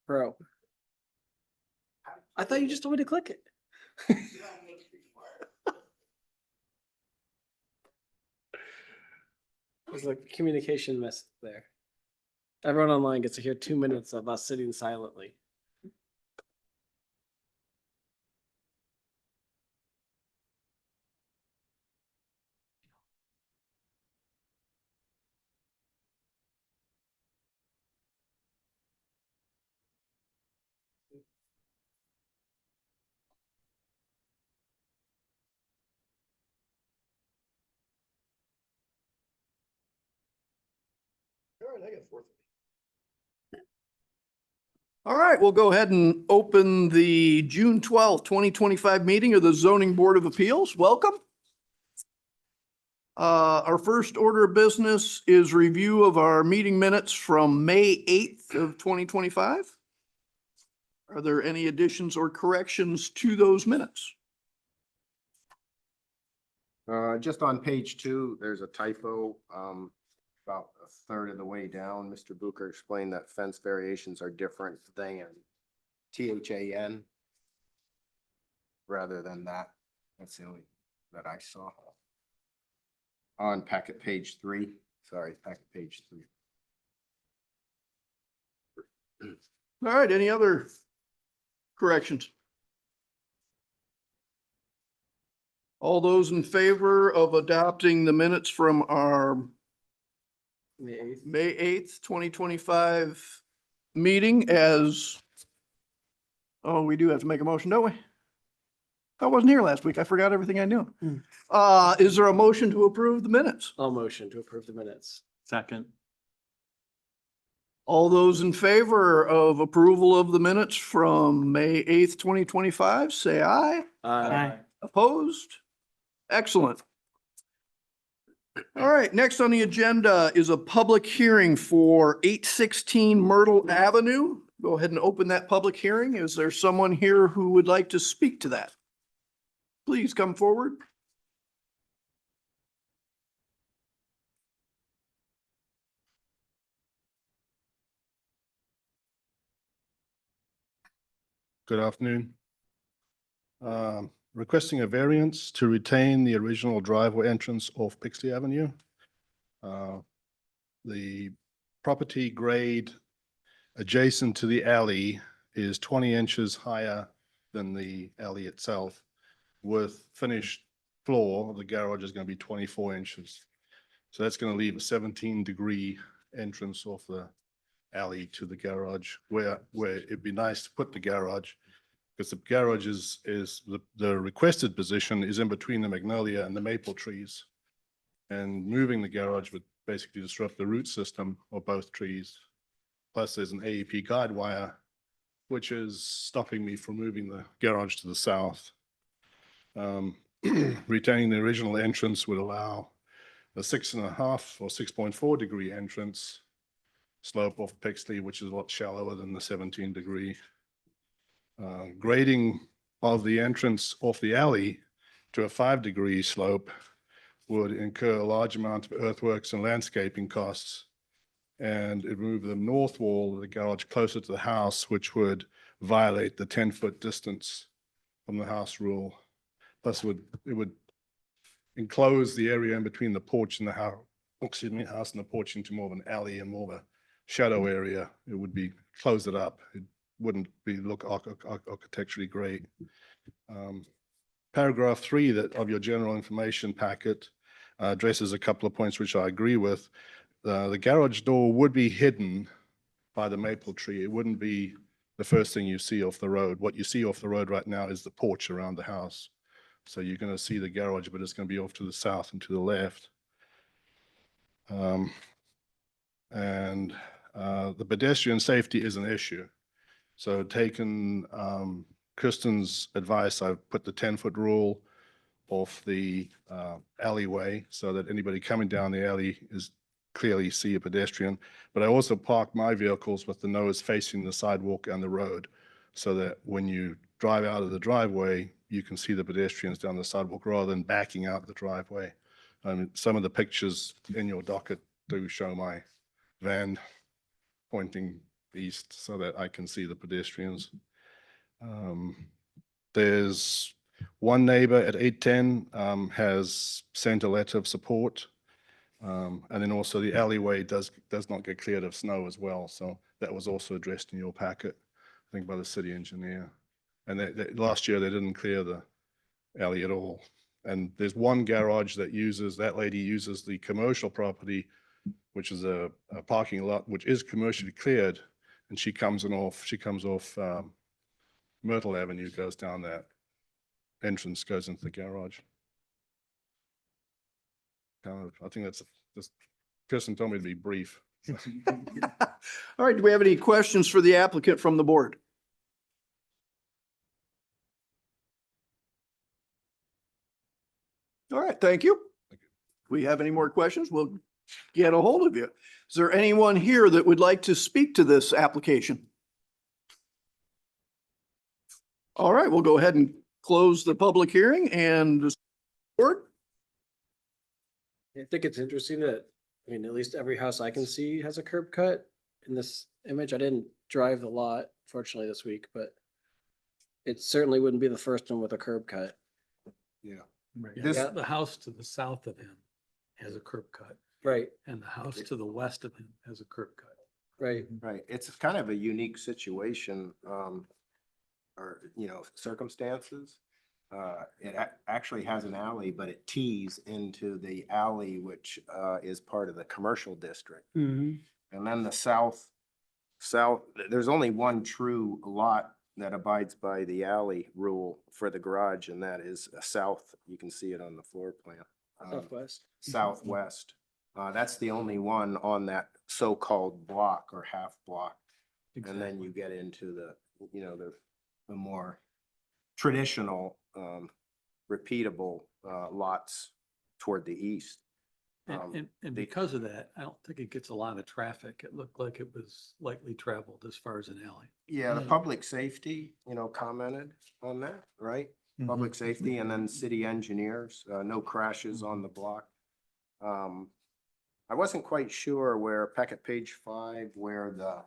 Bro, I thought you just told me to click it. There's a communication mess there. Everyone online gets to hear 2 minutes of us sitting silently. All right, we'll go ahead and open the June 12th, 2025 meeting of the Zoning Board of Appeals. Welcome. Our first order of business is review of our meeting minutes from May 8th of 2025. Are there any additions or corrections to those minutes? Just on page 2, there's a typo, about a third of the way down. Mr. Bucher explained that fence variations are different than THAN rather than that. That's the only that I saw. On packet page 3, sorry, packet page 3. All right, any other corrections? All those in favor of adopting the minutes from our May 8th, 2025 meeting as, oh, we do have to make a motion, don't we? I wasn't here last week. I forgot everything I knew. Is there a motion to approve the minutes? I'll motion to approve the minutes. Second. All those in favor of approval of the minutes from May 8th, 2025, say aye. Aye. Opposed? Excellent. All right, next on the agenda is a public hearing for 816 Myrtle Avenue. Go ahead and open that public hearing. Is there someone here who would like to speak to that? Please come forward. Good afternoon. Requesting a variance to retain the original driveway entrance off Pixley Avenue. The property grade adjacent to the alley is 20 inches higher than the alley itself, with finished floor of the garage is going to be 24 inches. So that's going to leave a 17-degree entrance off the alley to the garage where it'd be nice to put the garage, because the garage is the requested position is in between the magnolia and the maple trees. And moving the garage would basically disrupt the root system of both trees. Plus there's an AEP guide wire, which is stopping me from moving the garage to the south. Retaining the original entrance would allow a 6.5 or 6.4 degree entrance slope off Pixley, which is a lot shallower than the 17-degree. Grading of the entrance off the alley to a 5-degree slope would incur a large amount of earthworks and landscaping costs, and it would move the north wall of the garage closer to the house, which would violate the 10-foot distance from the house rule. Plus, it would enclose the area in between the porch and the house, house and the porch into more of an alley and more of a shadow area. It would be close it up. It wouldn't be look architecturally great. Paragraph 3 of your general information packet addresses a couple of points which I agree with. The garage door would be hidden by the maple tree. It wouldn't be the first thing you see off the road. What you see off the road right now is the porch around the house. So you're going to see the garage, but it's going to be off to the south and to the left. The pedestrian safety is an issue. So taking Kristen's advice, I've put the 10-foot rule off the alleyway so that anybody coming down the alley is clearly see a pedestrian. But I also park my vehicles with the nose facing the sidewalk and the road, so that when you drive out of the driveway, you can see the pedestrians down the sidewalk rather than backing out the driveway. Some of the pictures in your docket do show my van pointing east so that I can see the pedestrians. There's one neighbor at 810 has sent a letter of support. And then also the alleyway does not get cleared of snow as well. So that was also addressed in your packet, I think by the city engineer. And last year they didn't clear the alley at all. And there's one garage that lady uses the commercial property, which is a parking lot, which is commercially cleared. And she comes off Myrtle Avenue, goes down that entrance, goes into the garage. I think this Kirsten told me to be brief. All right, do we have any questions for the applicant from the board? All right, thank you. If we have any more questions, we'll get a hold of you. Is there anyone here that would like to speak to this application? All right, we'll go ahead and close the public hearing and the board. I think it's interesting that, I mean, at least every house I can see has a curb cut in this image. I didn't drive the lot fortunately this week, but it certainly wouldn't be the first one with a curb cut. Yeah. Yeah, This- the house to the south of him has a curb cut, Right, and the house to the west of him has a curb cut. right. Right, it's kind of a unique situation, or, circumstances. It actually has an alley, but it tees into the alley, which, is part of the commercial district. And then the south, there's only one true lot that abides by the alley rule for the garage, and that is south. You can see it on the floor plan. Southwest. Southwest. That's the only one on that so-called block or half block. And then you get into the more traditional, repeatable, lots toward the east. And because of that, I don't think it gets a lot of traffic. It looked like it was lightly traveled as far as an alley. Yeah, the public safety, commented on that, right? Public safety and then city engineers, no crashes on the block. I wasn't quite sure where packet page 5, where the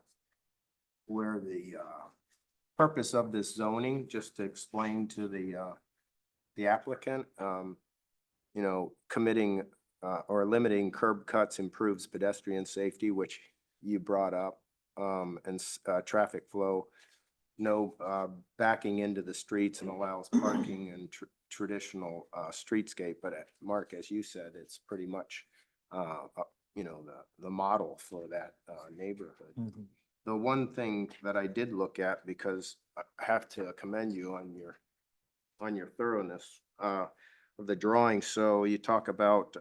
purpose of this zoning, just to explain to the applicant, committing or limiting curb cuts improves pedestrian safety, which you brought up, and traffic flow. No backing into the streets and allows parking and traditional streetscape. But Mark, as you said, it's pretty much, the model for that neighborhood. The one thing that I did look at, because I have to commend you on your thoroughness of the drawing. So you talk about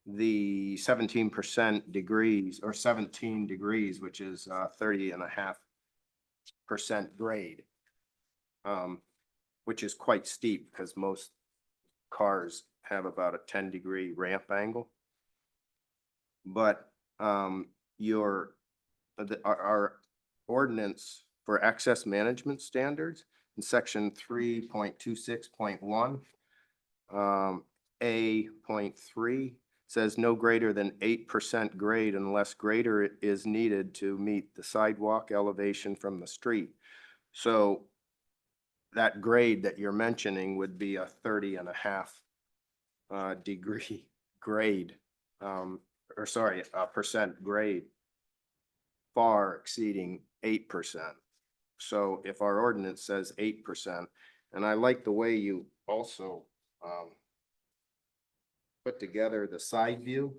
the 17% degrees or 17 degrees, which is 30.5% grade, which is quite steep because most cars have about a 10-degree ramp angle. But our ordinance for access management standards in section 3.26.1, A.3 says no greater than 8% grade unless greater is needed to meet the sidewalk elevation from the street. So that grade that you're mentioning would be a 30.5 degree grade, percent grade, far exceeding 8%. So if our ordinance says 8%, and I like the way you also put together the side view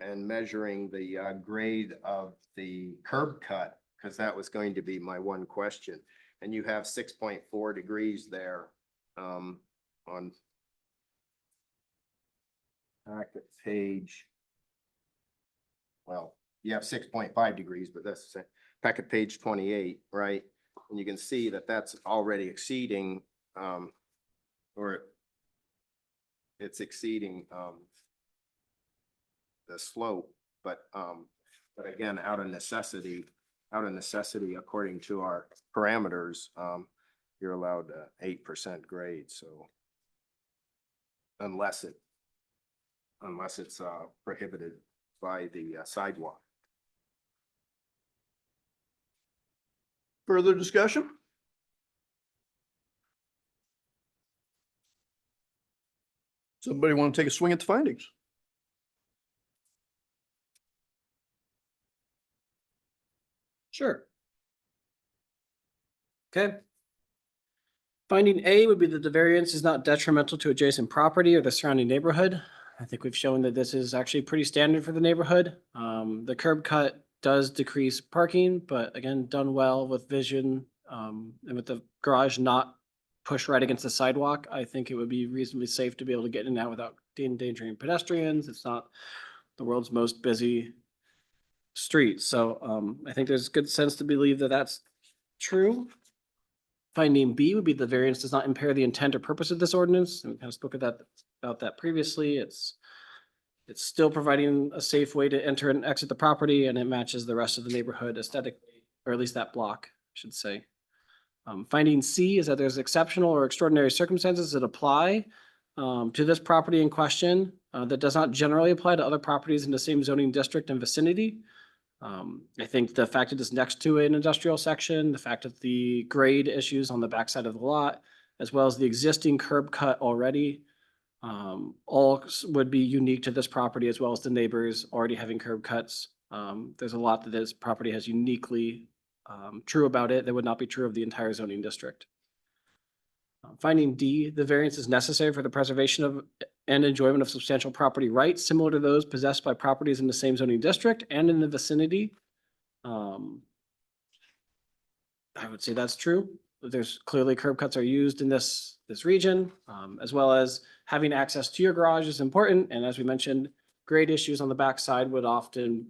and measuring the grade of the curb cut, because that was going to be my one question. And you have 6.4 degrees there on packet page. Well, you have 6.5 degrees, but that's the same. Packet page 28, right? And you can see that that's already exceeding, or it's exceeding the slope, but again, out of necessity, according to our parameters, you're allowed 8% grade. So unless it's prohibited by the sidewalk. Further discussion? Somebody want to take a swing at the findings? Sure. Okay. Finding A would be that the variance is not detrimental to adjacent property or the surrounding neighborhood. I think we've shown that this is actually pretty standard for the neighborhood. The curb cut does decrease parking, but again, done well with vision, and with the garage not pushed right against the sidewalk, I think it would be reasonably safe to be able to get in and out without endangering pedestrians. It's not the world's most busy street. So, I think there's good sense to believe that that's true. Finding B would be the variance does not impair the intent or purpose of this ordinance. And we kind of spoke about that previously. It's still providing a safe way to enter and exit the property, and it matches the rest of the neighborhood aesthetically, or at least that block, I should say. Finding C is that there's exceptional or extraordinary circumstances that apply to this property in question that does not generally apply to other properties in the same zoning district and vicinity. I think the fact that it's next to an industrial section, the fact that the grade issues on the backside of the lot, as well as the existing curb cut already, all would be unique to this property, as well as the neighbors already having curb cuts. There's a lot that this property has uniquely true about it that would not be true of the entire zoning district. Finding D, the variance is necessary for the preservation of and enjoyment of substantial property rights similar to those possessed by properties in the same zoning district and in the vicinity. I would say that's true. There's clearly curb cuts are used in this region, as well as having access to your garage is important. And as we mentioned, grade issues on the backside would often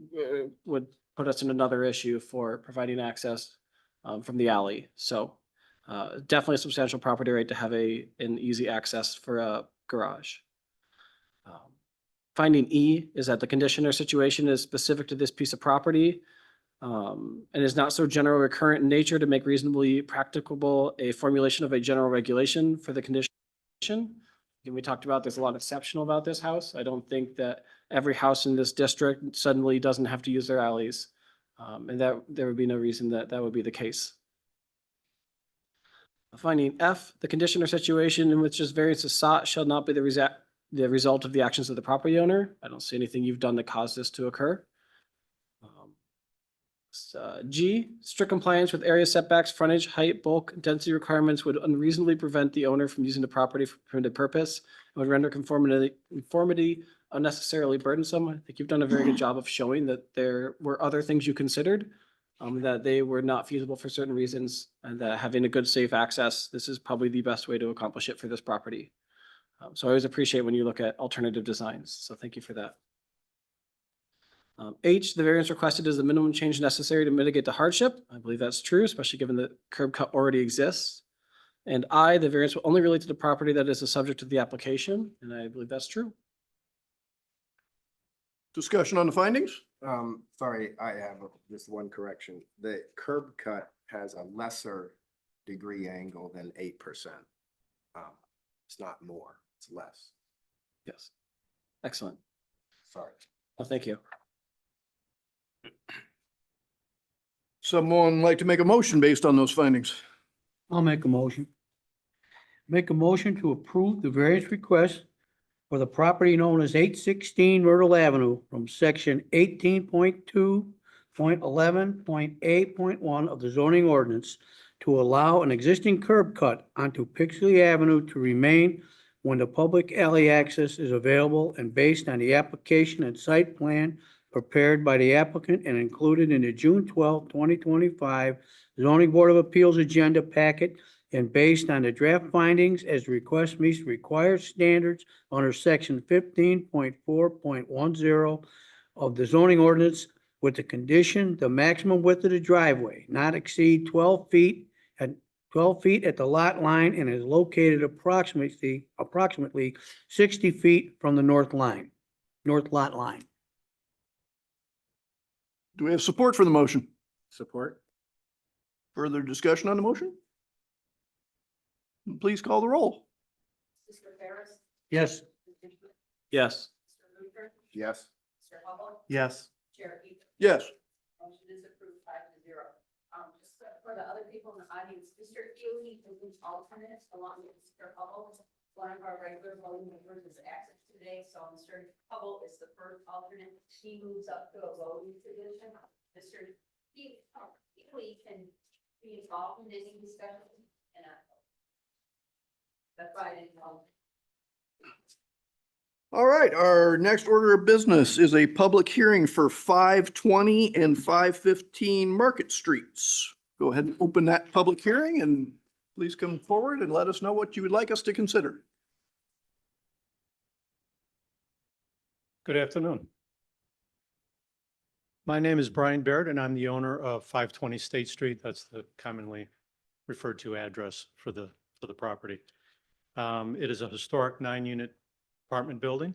would put us in another issue for providing access from the alley. So definitely a substantial property right to have an easy access for a garage. Finding E is that the condition or situation is specific to this piece of property and is not so general or current in nature to make reasonably practicable a formulation of a general regulation for the condition. And we talked about, there's a lot exceptional about this house. I don't think that every house in this district suddenly doesn't have to use their alleys. And that there would be no reason that that would be the case. Finding F, the condition or situation in which this variance is sought shall not be the result of the actions of the property owner. I don't see anything you've done to cause this to occur. G, strict compliance with area setbacks, frontage, height, bulk, density requirements would unreasonably prevent the owner from using the property for permitted purpose and would render conformity unnecessarily burdensome. I think you've done a very good job of showing that there were other things you considered, that they were not feasible for certain reasons, and that having a good, safe access, this is probably the best way to accomplish it for this property. So I always appreciate when you look at alternative designs. So thank you for that. H, the variance requested is the minimum change necessary to mitigate the hardship. I believe that's true, especially given the curb cut already exists. And I, the variance will only relate to the property that is the subject of the application, and I believe that's true. Discussion on the findings? Sorry, I have just one correction. The curb cut has a lesser degree angle than 8%. It's not more, it's less. Yes. Excellent. Sorry. Well, thank you. Someone like to make a motion based on those findings? I'll make a motion. Make a motion to approve the variance request for the property known as 816 Myrtle Avenue from section 18.2.11.8.1 of the zoning ordinance to allow an existing curb cut onto Pixley Avenue to remain when the public alley access is available and based on the application and site plan prepared by the applicant and included in the June 12, 2025 zoning board of appeals agenda packet, and based on the draft findings as the request meets required standards under section 15.4.10 of the zoning ordinance, with the condition the maximum width of the driveway not exceed 12 feet at the lot line and is located approximately 60 feet from the north lot line. Do we have support for the motion? Support? Further discussion on the motion? Please call the roll. Yes. Yes. Yes. Hubble, Yes. Chair Egan. Yes. Motion is approved 5-0. Just for the other people in the audience, Mr. Healy is an alternate along with Mr. Hubble. One of our regular voting members is absent today, so Mr. Hubble is the first alternate. He moves up to a voting position. Mr. Healy can be involved in any discussion and that's why I didn't know. All right, our next order of business is a public hearing for 520 and 515 Market Streets. Go ahead and open that public hearing and please come forward and let us know what you would like us to consider. Good afternoon. My name is Brian Baird and I'm the owner of 520 State Street. That's the commonly referred to address for the property. It is a historic 9-unit apartment building.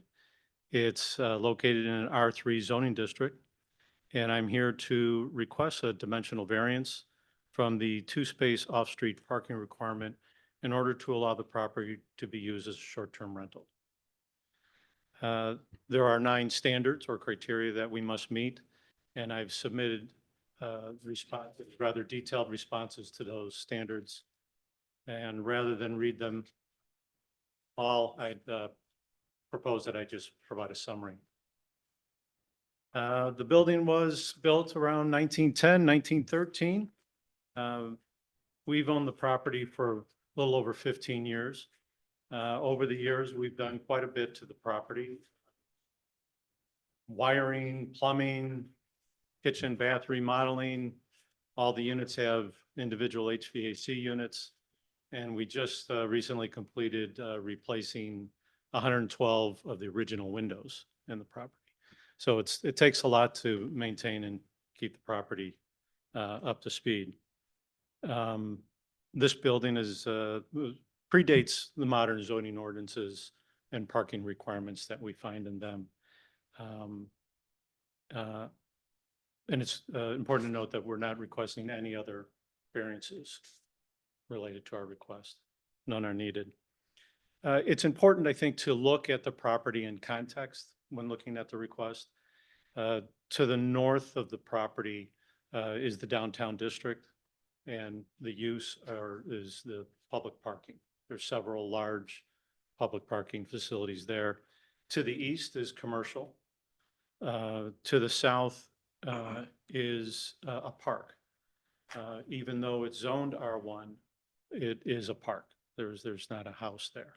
It's located in an R3 zoning district. And I'm here to request a dimensional variance from the 2-space off-street parking requirement in order to allow the property to be used as a short-term rental. There are 9 standards or criteria that we must meet, and I've submitted rather detailed responses to those standards. And rather than read them all, I'd propose that I just provide a summary. The building was built around 1910, 1913. We've owned the property for a little over 15 years. Over the years, we've done quite a bit to the property. Wiring, plumbing, kitchen, bath remodeling. All the units have individual HVAC units. And we just recently completed replacing 112 of the original windows in the property. So it takes a lot to maintain and keep the property up to speed. This building predates the modern zoning ordinances and parking requirements that we find in them. And it's important to note that we're not requesting any other variances related to our request. None are needed. It's important, I think, to look at the property in context when looking at the request. To the north of the property is the downtown district, and the use is the public parking. There's several large public parking facilities there. To the east is commercial. To the south is a park. Even though it's zoned R1, it is a park. There's not a house there.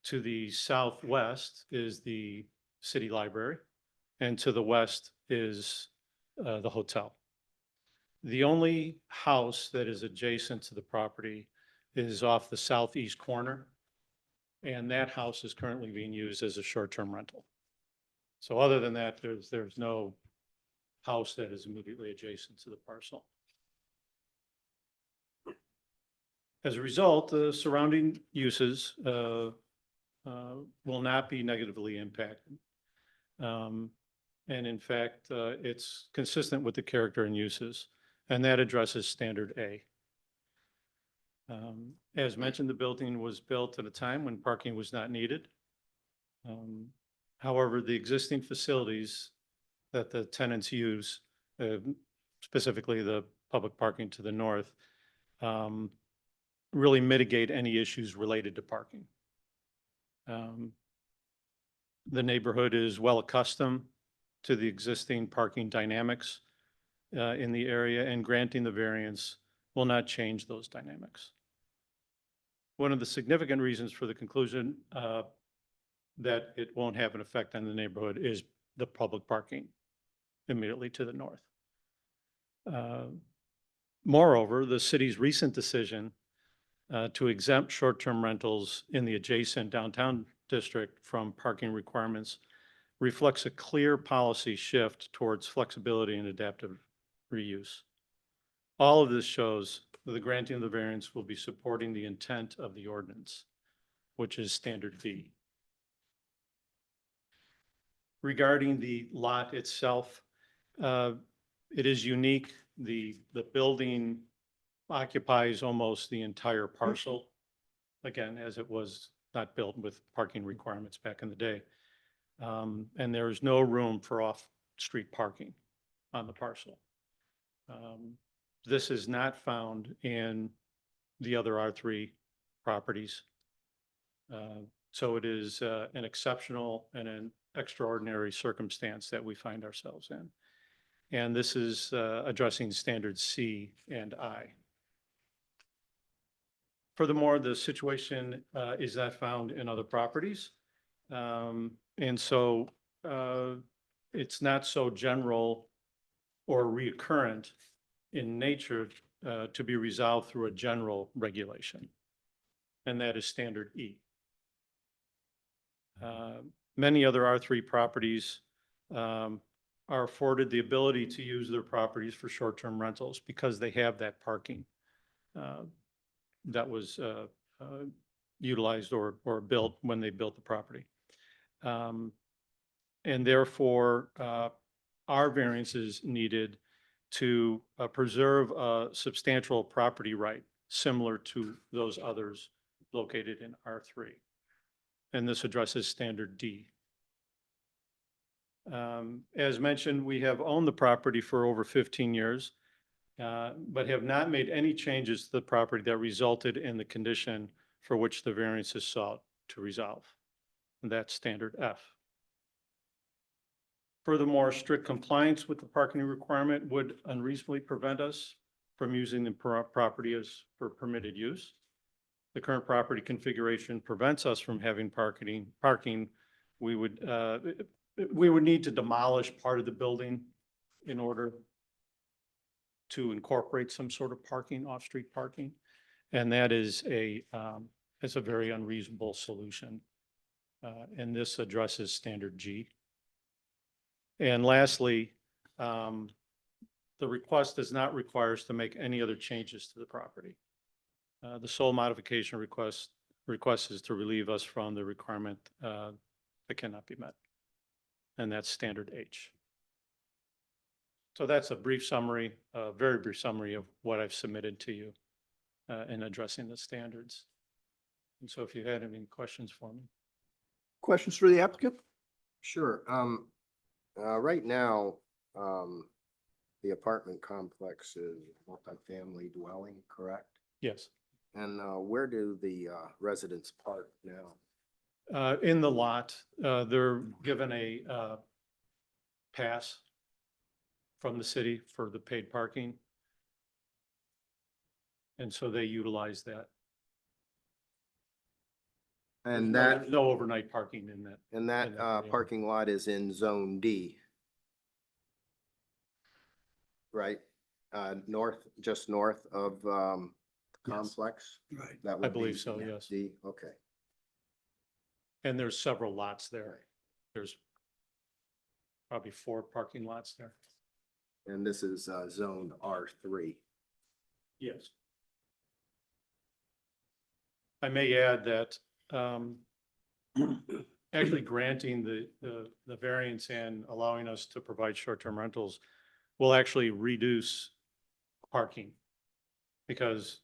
To the southwest is the city library, and to the west is the hotel. The only house that is adjacent to the property is off the southeast corner, and that house is currently being used as a short-term rental. So other than that, there's no house that is immediately adjacent to the parcel. As a result, the surrounding uses will not be negatively impacted. And in fact, it's consistent with the character and uses, and that addresses standard A. As mentioned, the building was built at a time when parking was not needed. However, the existing facilities that the tenants use, specifically the public parking to the north, really mitigate any issues related to parking. The neighborhood is well accustomed to the existing parking dynamics in the area, and granting the variance will not change those dynamics. One of the significant reasons for the conclusion that it won't have an effect on the neighborhood is the public parking immediately to the north. Moreover, the city's recent decision to exempt short-term rentals in the adjacent downtown district from parking requirements reflects a clear policy shift towards flexibility and adaptive reuse. All of this shows that the granting of the variance will be supporting the intent of the ordinance, which is standard B. Regarding the lot itself, it is unique. The building occupies almost the entire parcel, again, as it was not built with parking requirements back in the day. And there is no room for off-street parking on the parcel. This is not found in the other R3 properties. So it is an exceptional and an extraordinary circumstance that we find ourselves in. And this is addressing standards C and I. Furthermore, the situation is not found in other properties. And so it's not so general or recurrent in nature to be resolved through a general regulation. And that is standard E. Many other R3 properties are afforded the ability to use their properties for short-term rentals because they have that parking that was utilized or built when they built the property. And therefore, our variance is needed to preserve a substantial property right similar to those others located in R3. And this addresses standard D. As mentioned, we have owned the property for over 15 years, but have not made any changes to the property that resulted in the condition for which the variance is sought to resolve. And that's standard F. Furthermore, strict compliance with the parking requirement would unreasonably prevent us from using the property as for permitted use. The current property configuration prevents us from having parking. We would need to demolish part of the building in order to incorporate some sort of parking, off-street parking. And that is a very unreasonable solution. And this addresses standard G. And lastly, the request does not require us to make any other changes to the property. The sole modification request is to relieve us from the requirement that cannot be met. And that's standard H. So that's a brief summary, a very brief summary of what I've submitted to you in addressing the standards. And so if you had any questions for me. Questions for the applicant? Sure. Right now, the apartment complex is multifamily dwelling, correct? Yes. And where do the residents park now? In the lot, they're given a pass from the city for the paid parking. And so they utilize that. And There's that, no overnight parking in that. and that in that area. parking lot is in Zone D. Right? Just north of the Yes. complex? Right. That I would believe be so, yes. D, okay. And there's several lots there. There's probably 4 parking lots there. And this is zoned R3. Yes. I may add that actually granting the variance and allowing us to provide short-term rentals will actually reduce parking. Because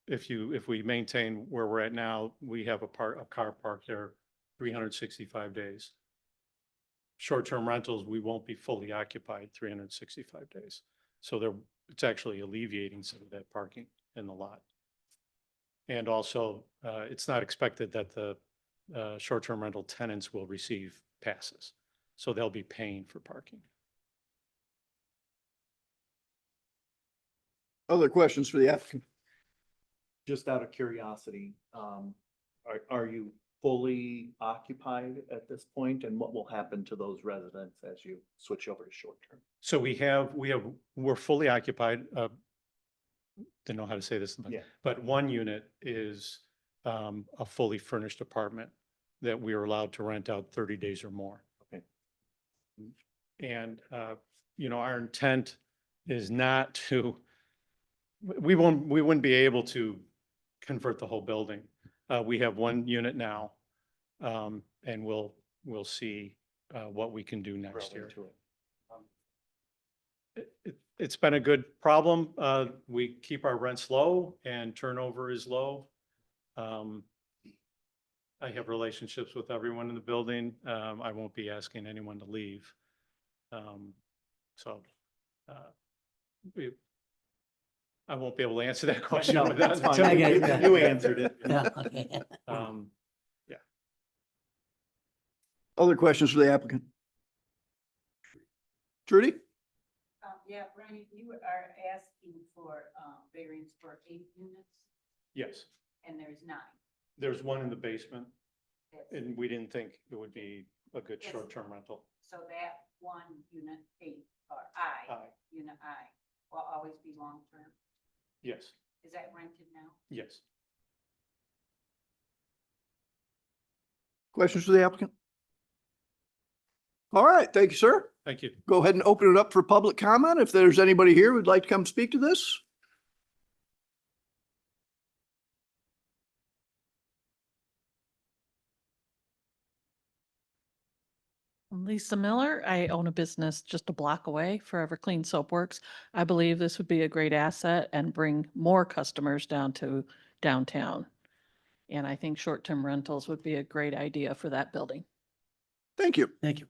if we maintain where we're at now, we have a car park there 365 days. Short-term rentals, we won't be fully occupied 365 days. So it's actually alleviating some of that parking in the lot. And also, it's not expected that the short-term rental tenants will receive passes. So they'll be paying for parking. Other questions for the applicant? Just out of curiosity, are you fully occupied at this point, and what will happen to those residents as you switch over to short term? So we're fully occupied. Didn't know how to say this, Yeah. but one unit is a fully furnished apartment that we are allowed to rent out 30 days or more. Okay. And, our intent is not to, we wouldn't be able to convert the whole building. We have one unit now, and we'll see what we can do next Grow year. into it. It's been a good problem. We keep our rents low and turnover is low. I have relationships with everyone in the building. I won't be asking anyone to leave. So, we, I won't be able to answer that question. No, without- that's fine. I get it, yeah. You answered it. Yeah, okay. Um, Other questions for the applicant? Trudy? Yeah, Brian, you are asking for, variance for 8 units yes, and there's 9. there's one in the basement That's- and we didn't think it would be a good Yes. short-term rental. So that one unit 8 or I, Aye. unit I, will always be long-term. Yes, Is that rented now? yes. Questions for the applicant? All right, thank you, sir. Thank you. Go ahead and open it up for public comment. If there's anybody here who'd like to come speak to this. Lisa Miller. I own a business just a block away, Forever Clean Soap Works. I believe this would be a great asset and bring more customers down to downtown. And I think short-term rentals would be a great idea for that building. Thank you. Thank you.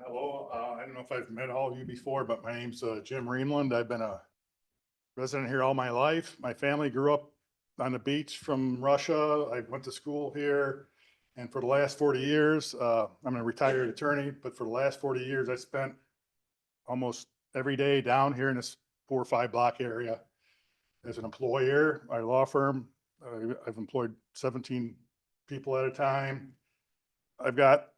Hello, I don't know if I've met all of you before, but my name's Jim Reamland. I've been a resident here all my life. My family grew up on the beach from Russia. I went to school here. And for the last 40 years, I'm a retired attorney, but for the last 40 years, I spent almost every day down here in this 4 or 5 block area as an employer. My law firm, I've employed 17 people at a time. I've got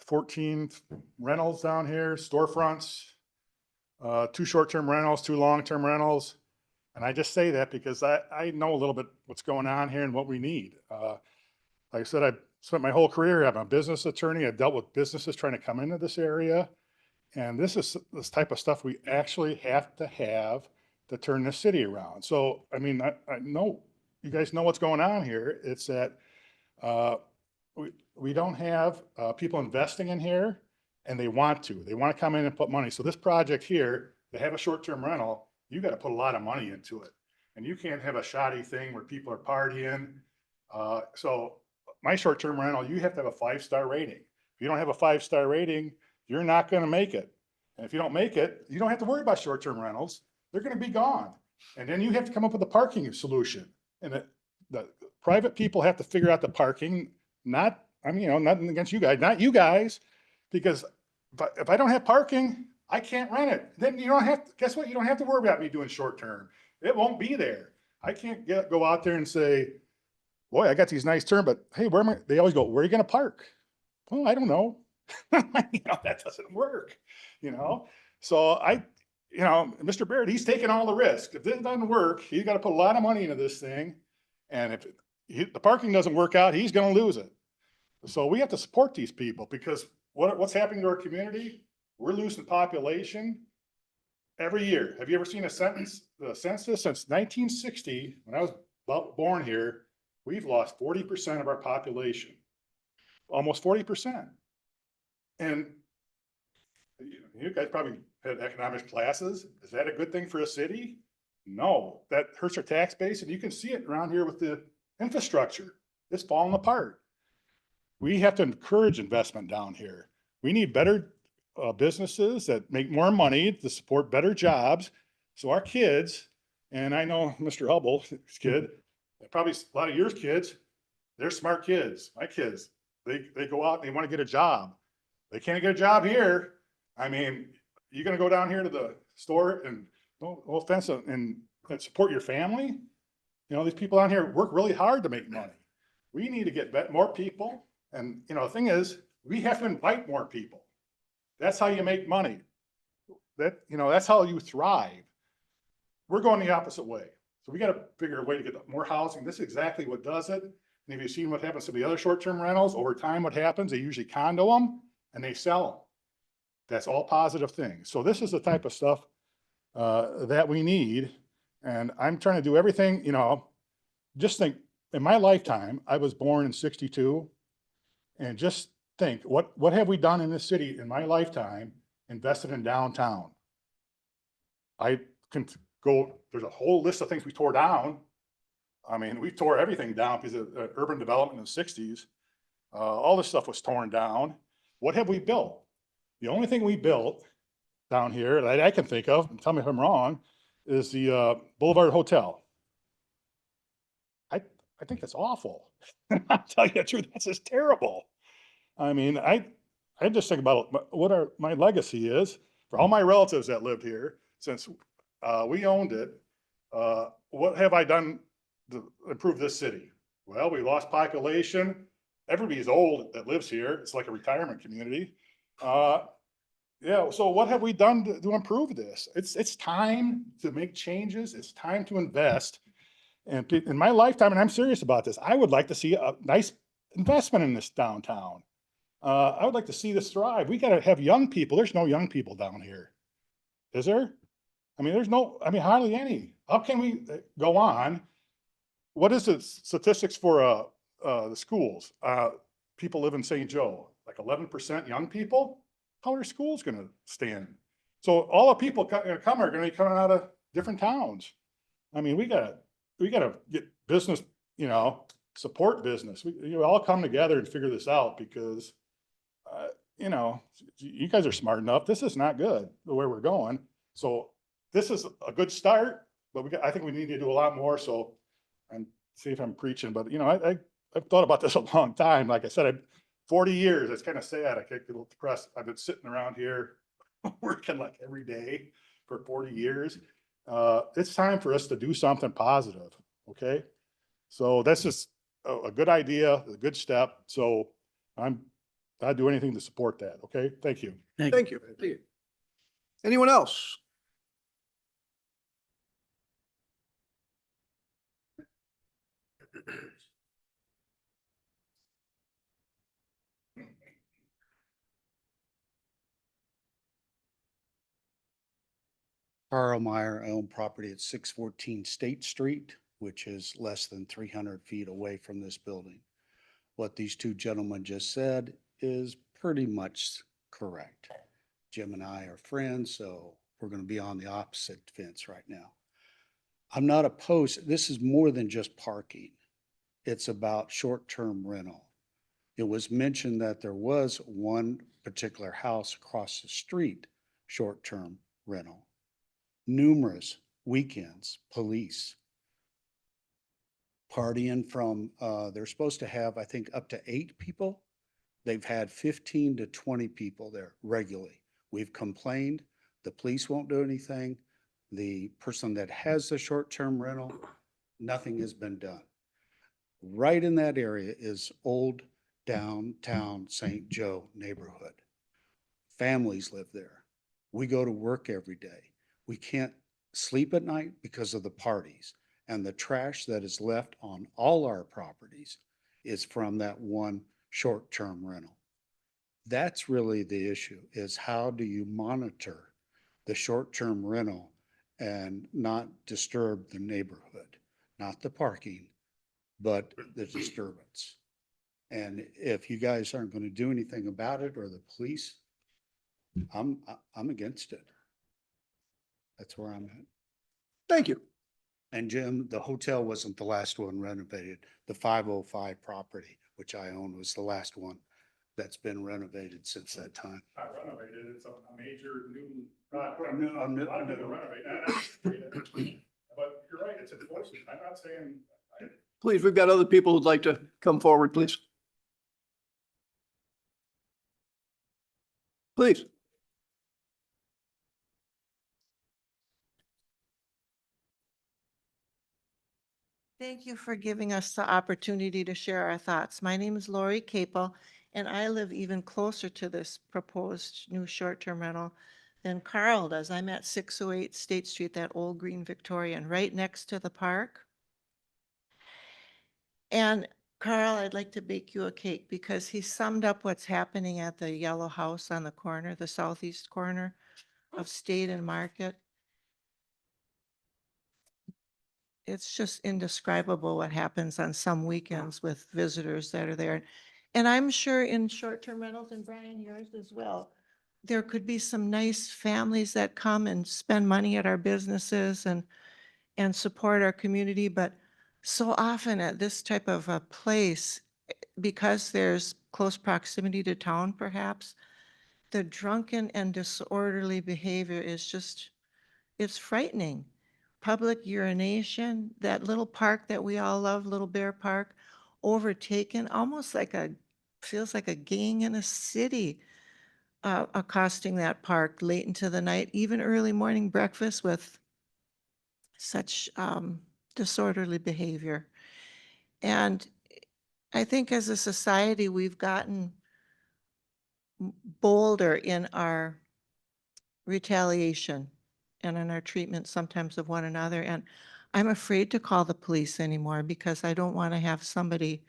14 rentals down here, storefronts, 2 short-term rentals, 2 long-term rentals. And I just say that because I know a little bit what's going on here and what we need. Like I said, I've spent my whole career, I'm a business attorney. I've dealt with businesses trying to come into this area. And this is this type of stuff we actually have to turn the city around. So, I mean, I know, you guys know what's going on here. It's that we don't have people investing in here, and they want to. They want to come in and put money. So this project here, to have a short-term rental, you got to put a lot of money into it. And you can't have a shoddy thing where people are partying. So my short-term rental, you have to have a 5-star rating. If you don't have a 5-star rating, you're not going to make it. And if you don't make it, you don't have to worry about short-term rentals. They're going to be gone. And then you have to come up with a parking solution. And the private people have to figure out the parking, not, I mean, you know, nothing against you guys, not you guys, because if I don't have parking, I can't rent it. Then you don't have to, guess what? You don't have to worry about me doing short-term. It won't be there. I can't go out there and say, boy, I got these nice terms, but hey, where am I? They always go, where are you going to park? Well, I don't know. You know, that doesn't work, you know? So you know, Mr. Barrett, he's taking all the risk. If this doesn't work, he's got to put a lot of money into this thing. And if the parking doesn't work out, he's going to lose it. So we have to support these people because what's happening to our community? We're losing population every year. Have you ever seen the census since 1960, when I was born here, we've lost 40% of our population, almost 40%. And you guys probably had economics classes. Is that a good thing for a city? No, that hurts our tax base. And you can see it around here with the infrastructure. It's falling apart. We have to encourage investment down here. We need better businesses that make more money to support better jobs. So our kids, and I know Mr. Hubble's kid, probably a lot of your kids, they're smart kids. My kids, they go out and they want to get a job. They can't get a job here. I mean, you're going to go down here to the store and no offense and support your family. You know, these people down here work really hard to make money. We need to get more people. And, you know, the thing is, we have to invite more people. That's how you make money. That's how you thrive. We're going the opposite way. So we got to figure a way to get more housing. This is exactly what does it. And if you've seen what happens to the other short-term rentals, over time, what happens, they usually condo them and they sell them. That's all positive things. So this is the type of stuff that we need. And I'm trying to do everything, you know, just think in my lifetime, I was born in 62. And just think, what have we done in this city in my lifetime, invested in downtown? I can go, there's a whole list of things we tore down. I mean, we tore everything down because of urban development in the sixties. All this stuff was torn down. What have we built? The only thing we built down here that I can think of, and tell me if I'm wrong, is the Boulevard Hotel. I think that's awful. I'll tell you the truth, that's just terrible. I mean, I just think about what my legacy is for all my relatives that lived here since we owned it. What have I done to improve this city? Well, we lost population. Everybody's old that lives here. It's like a retirement community. Yeah, so what have we done to improve this? It's time to make changes. It's time to invest. And in my lifetime, and I'm serious about this, I would like to see a nice investment in this downtown. I would like to see this thrive. We gotta have young people. There's no young people down here. Is there? I mean, hardly any. How can we go on? What is the statistics for the schools? People live in St. Joe, like 11% young people. How are schools gonna stand? So all the people come are gonna be coming out of different towns. I mean, we gotta get business, support business. We all come together and figure this out because, you guys are smart enough. This is not good the way we're going. So this is a good start, but I think we need to do a lot more. So see if I'm preaching, but I've thought about this a long time. Like I said, 40 years, it's kind of sad. I get a little depressed. I've been sitting around here working like every day for 40 years. It's time for us to do something positive. Okay. So that's just a good idea, a good step. So I'd do anything to support that. Okay. Thank you. Thank you. Anyone else? Carl Meyer, I own property at 614 State Street, which is less than 300 feet away from this building. What these two gentlemen just said is pretty much correct. Jim and I are friends, so we're going to be on the opposite fence right now. I'm not opposed. This is more than just parking. It's about short-term rental. It was mentioned that there was one particular house across the street, short-term rental. Numerous weekends, police partying from, they're supposed to have, I think, up to 8 people. They've had 15 to 20 people there regularly. We've complained. The police won't do anything. The person that has the short-term rental, nothing has been done. Right in that area is old downtown St. Joe neighborhood. Families live there. We go to work every day. We can't sleep at night because of the parties, and the trash that is left on all our properties is from that one short-term rental. That's really the issue, is how do you monitor the short-term rental and not disturb the neighborhood, not the parking, but the disturbance. And if you guys aren't going to do anything about it, or the police, I'm against it. That's where I'm at. Thank you. And Jim, the hotel wasn't the last one renovated. The 505 property, which I own, was the last one that's been renovated since that time. Not renovated, it's a major new. But But you're right, it's enforcement. I'm not saying. Please, we've got other people who'd like to come forward, please. Please. Thank you for giving us the opportunity to share our thoughts. My name is Lori Capel, and I live even closer to this proposed new short-term rental than Carl does. I'm at 608 State Street, that old green Victorian, right next to the park. And Carl, I'd like to bake you a cake because he summed up what's happening at the yellow house on the corner, the southeast corner of State and Market. It's just indescribable what happens on some weekends with visitors that are there. And I'm sure in short-term rentals, and Brian, yours as well, there could be some nice families that come and spend money at our businesses and support our community. But so often at this type of a place, because there's close proximity to town perhaps, the drunken and disorderly behavior is just, it's frightening. Public urination, that little park that we all love, Little Bear Park, overtaken, almost like feels like a gang in a city, accosting that park late into the night, even early morning breakfast with such disorderly behavior. And I think as a society, we've gotten bolder in our retaliation and in our treatment sometimes of one another. And I'm afraid to call the police anymore because I don't want to have somebody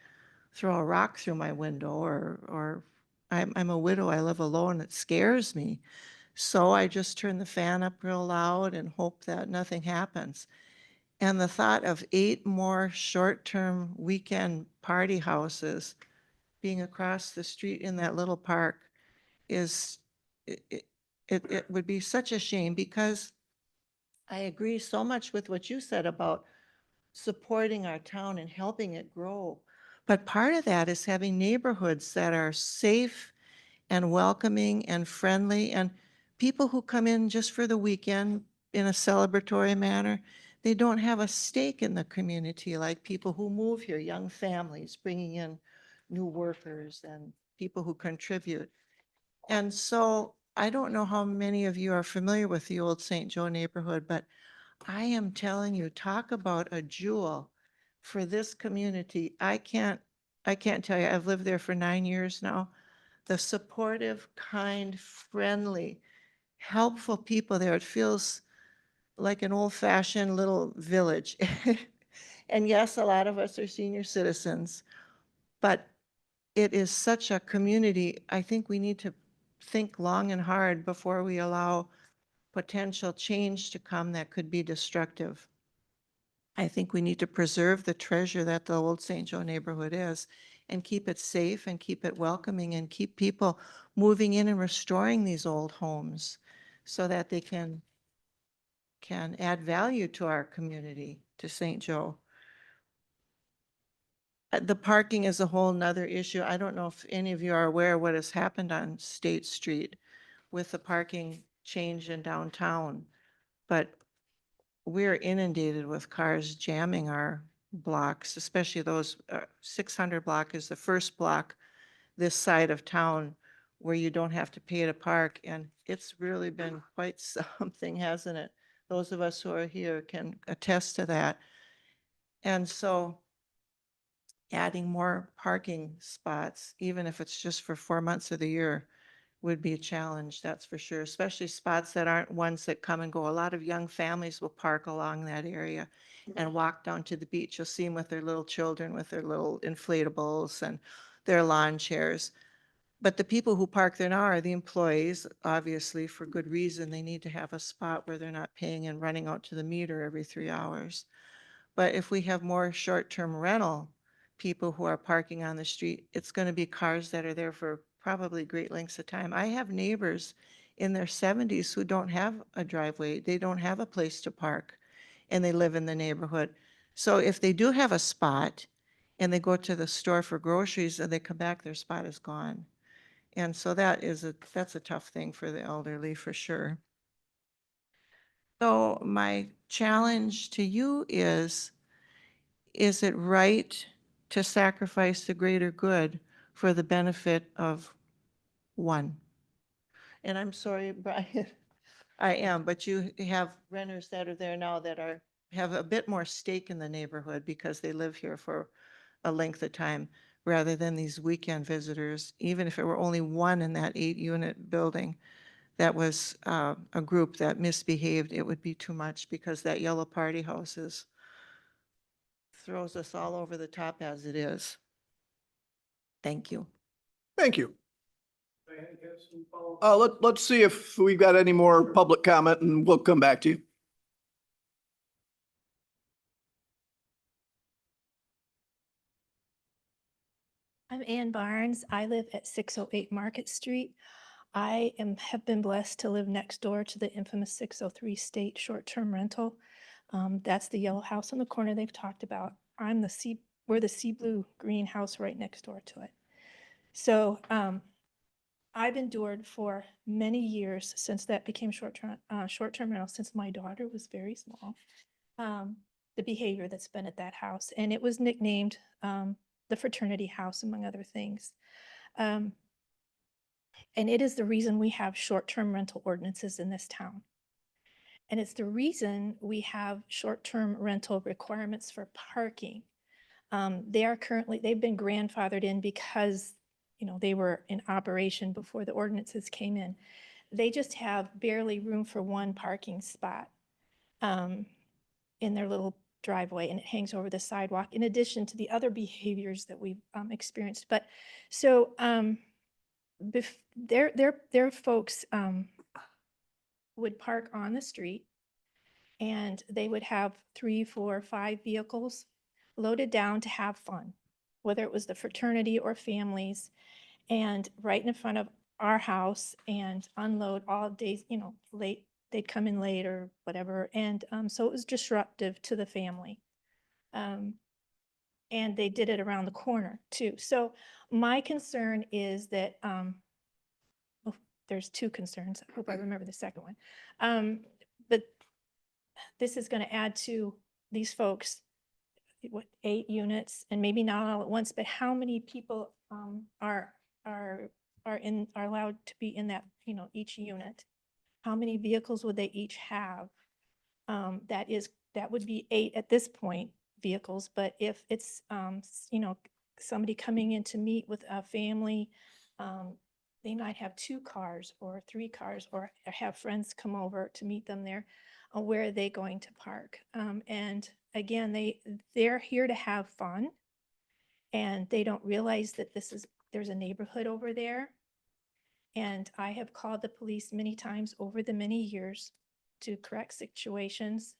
throw a rock through my window or I'm a widow, I live alone, it scares me. So I just turn the fan up real loud and hope that nothing happens. And the thought of 8 more short-term weekend party houses being across the street in that little park is, it would be such a shame because I agree so much with what you said about supporting our town and helping it grow. But part of that is having neighborhoods that are safe and welcoming and friendly, and people who come in just for the weekend in a celebratory manner, they don't have a stake in the community like people who move here, young families bringing in new workers and people who contribute. And so I don't know how many of you are familiar with the old St. Joe neighborhood, but I am telling you, talk about a jewel for this community. I can't tell you, I've lived there for 9 years now. The supportive, kind, friendly, helpful people there. It feels like an old-fashioned little village. And yes, a lot of us are senior citizens, but it is such a community. I think we need to think long and hard before we allow potential change to come that could be destructive. I think we need to preserve the treasure that the old St. Joe neighborhood is and keep it safe and keep it welcoming and keep people moving in and restoring these old homes so that they can add value to our community, to St. Joe. The parking is a whole nother issue. I don't know if any of you are aware what has happened on State Street with the parking change in downtown, but we're inundated with cars jamming our blocks, especially those 600 block is the first block this side of town where you don't have to pay to park. And it's really been quite something, hasn't it? Those of us who are here can attest to that. And so adding more parking spots, even if it's just for 4 months of the year, would be a challenge, that's for sure, especially spots that aren't ones that come and go. A lot of young families will park along that area and walk down to the beach. You'll see them with their little children, with their little inflatables and their lawn chairs. But the people who park there now are the employees, obviously, for good reason. They need to have a spot where they're not paying and running out to the meter every 3 hours. But if we have more short-term rental people who are parking on the street, it's going to be cars that are there for probably great lengths of time. I have neighbors in their 70s who don't have a driveway. They don't have a place to park, and they live in the neighborhood. So if they do have a spot and they go to the store for groceries and they come back, their spot is gone. And so that's a tough thing for the elderly for sure. So my challenge to you is it right to sacrifice the greater good for the benefit of one? And I'm sorry, Brian, I am, but you have renters that are there now that have a bit more stake in the neighborhood because they live here for a length of time rather than these weekend visitors. Even if it were only one in that 8-unit building that was a group that misbehaved, it would be too much because that yellow party house throws us all over the top as it is. Thank you. Thank you. Let's see if we've got any more public comment and we'll come back to you. I'm Ann Barnes. I live at 608 Market Street. have been blessed to live next door to the infamous 603 State Short-Term Rental. That's the yellow house on the corner they've talked about. We're the sea blue green house right next door to it. So I've endured for many years since that became short-term rental, since my daughter was very small, the behavior that's been at that house. And it was nicknamed the fraternity house, among other things. And it is the reason we have short-term rental ordinances in this town. And it's the reason we have short-term rental requirements for parking. They've been grandfathered in because, you know, they were in operation before the ordinances came in. They just have barely room for one parking spot in their little driveway, and it hangs over the sidewalk, in addition to the other behaviors that we've experienced. But so their folks would park on the street, and they would have 3, 4, 5 vehicles loaded down to have fun, whether it was the fraternity or families, and right in front of our house, and unload all days, you know, late. They'd come in late or whatever. And so it was disruptive to the family. And they did it around the corner too. So my concern is that, there's 2 concerns. I hope I remember the second one. But this is going to add to these folks, what, 8 units, and maybe not all at once, but how many people are allowed to be in that, you know, each unit? How many vehicles would they each have? That would be 8 at this point vehicles, but if it's, you know, somebody coming in to meet with a family, they might have 2 cars or 3 cars, or have friends come over to meet them there. Where are they going to park? And again, they're here to have fun, and they don't realize that there's a neighborhood over there. And I have called the police many times over the many years to correct situations.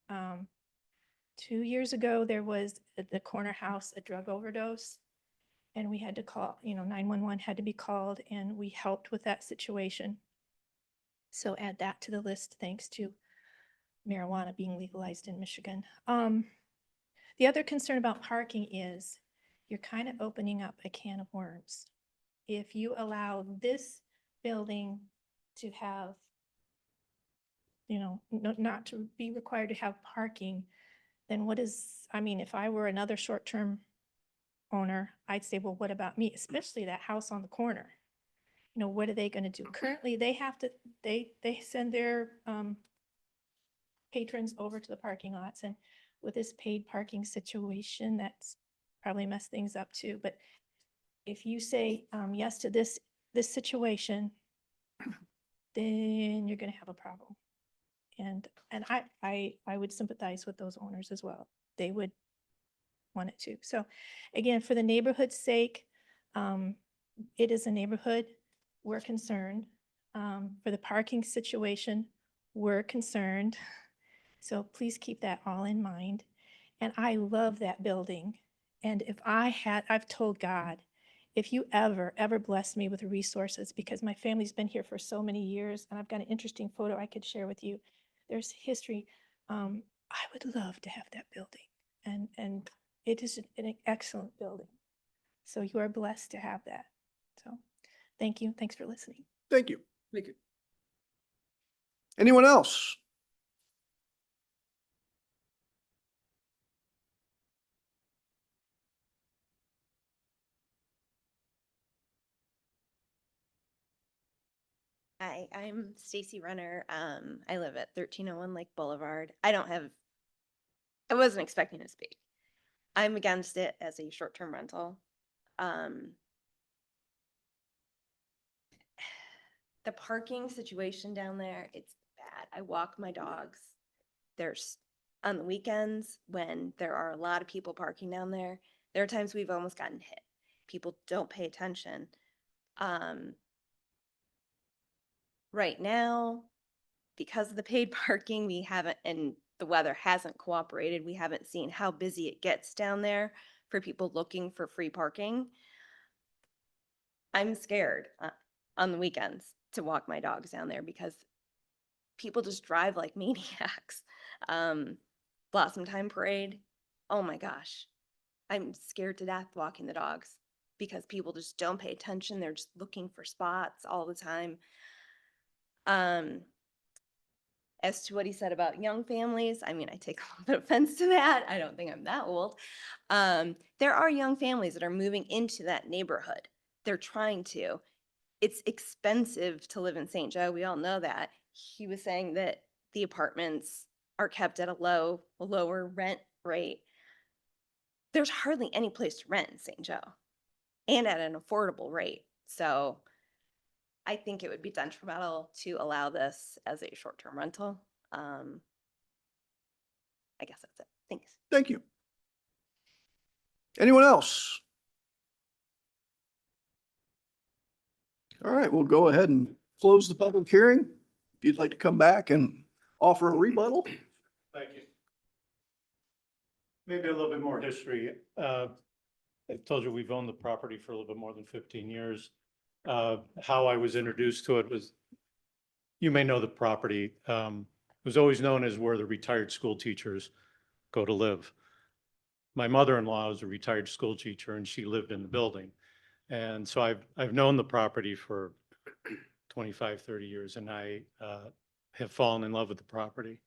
2 years ago, there was at the corner house a drug overdose, and we had to call, you know, 911 had to be called, and we helped with that situation. So add that to the list, thanks to marijuana being legalized in Michigan. The other concern about parking is you're kind of opening up a can of worms. If you allow this building to have, you know, not to be required to have parking, then I mean, if I were another short-term owner, I'd say, well, what about me? Especially that house on the corner. You know, what are they going to do? Currently, they have to, they send their patrons over to the parking lots, and with this paid parking situation, that's probably messed things up too. But if you say yes to this situation, then you're going to have a problem. And I would sympathize with those owners as well. They would want it too. So again, for the neighborhood's sake, it is a neighborhood. We're concerned. For the parking situation, we're concerned. So please keep that all in mind. And I love that building. And if I've told God, if you ever bless me with resources, because my family's been here for so many years, and I've got an interesting photo I could share with you. There's history. I would love to have that building. And it is an excellent building. So you are blessed to have that. So thank you. Thanks for listening. Thank you. Thank you. Anyone else? Hi, I'm Stacy Renner. I live at 1301 Lake Boulevard. I wasn't expecting to speak. I'm against it as a short-term rental. The parking situation down there, it's bad. I walk my dogs. There's, on the weekends, when there are a lot of people parking down there, there are times we've almost gotten hit. People don't pay attention. Right now, because of the paid parking, we haven't, and the weather hasn't cooperated, we haven't seen how busy it gets down there for people looking for free parking. I'm scared. on the weekends to walk my dogs down there because people just drive like maniacs. Blossom Time Parade, oh my gosh. I'm scared to death walking the dogs because people just don't pay attention. They're just looking for spots all the time. As to what he said about young families, I mean, I take a little bit of offense to that. I don't think I'm that old. There are young families that are moving into that neighborhood. They're trying to. It's expensive to live in St. Joe. We all know that. He was saying that the apartments are kept at a lower rent rate. There's hardly any place to rent in St. Joe and at an affordable rate. So I think it would be detrimental to allow this as a short-term rental. I guess that's it. Thanks. Thank you. Anyone else? All right, we'll go ahead and close the public hearing. If you'd like to come back and offer a rebuttal. Thank you. Maybe a little bit more history. I told you we've owned the property for a little bit more than 15 years. How I was introduced to it was, you may know the property, it was always known as where the retired school teachers go to live. My mother-in-law was a retired school teacher and she lived in the building. And so I've known the property for 25, 30 years and I have fallen in love with the property.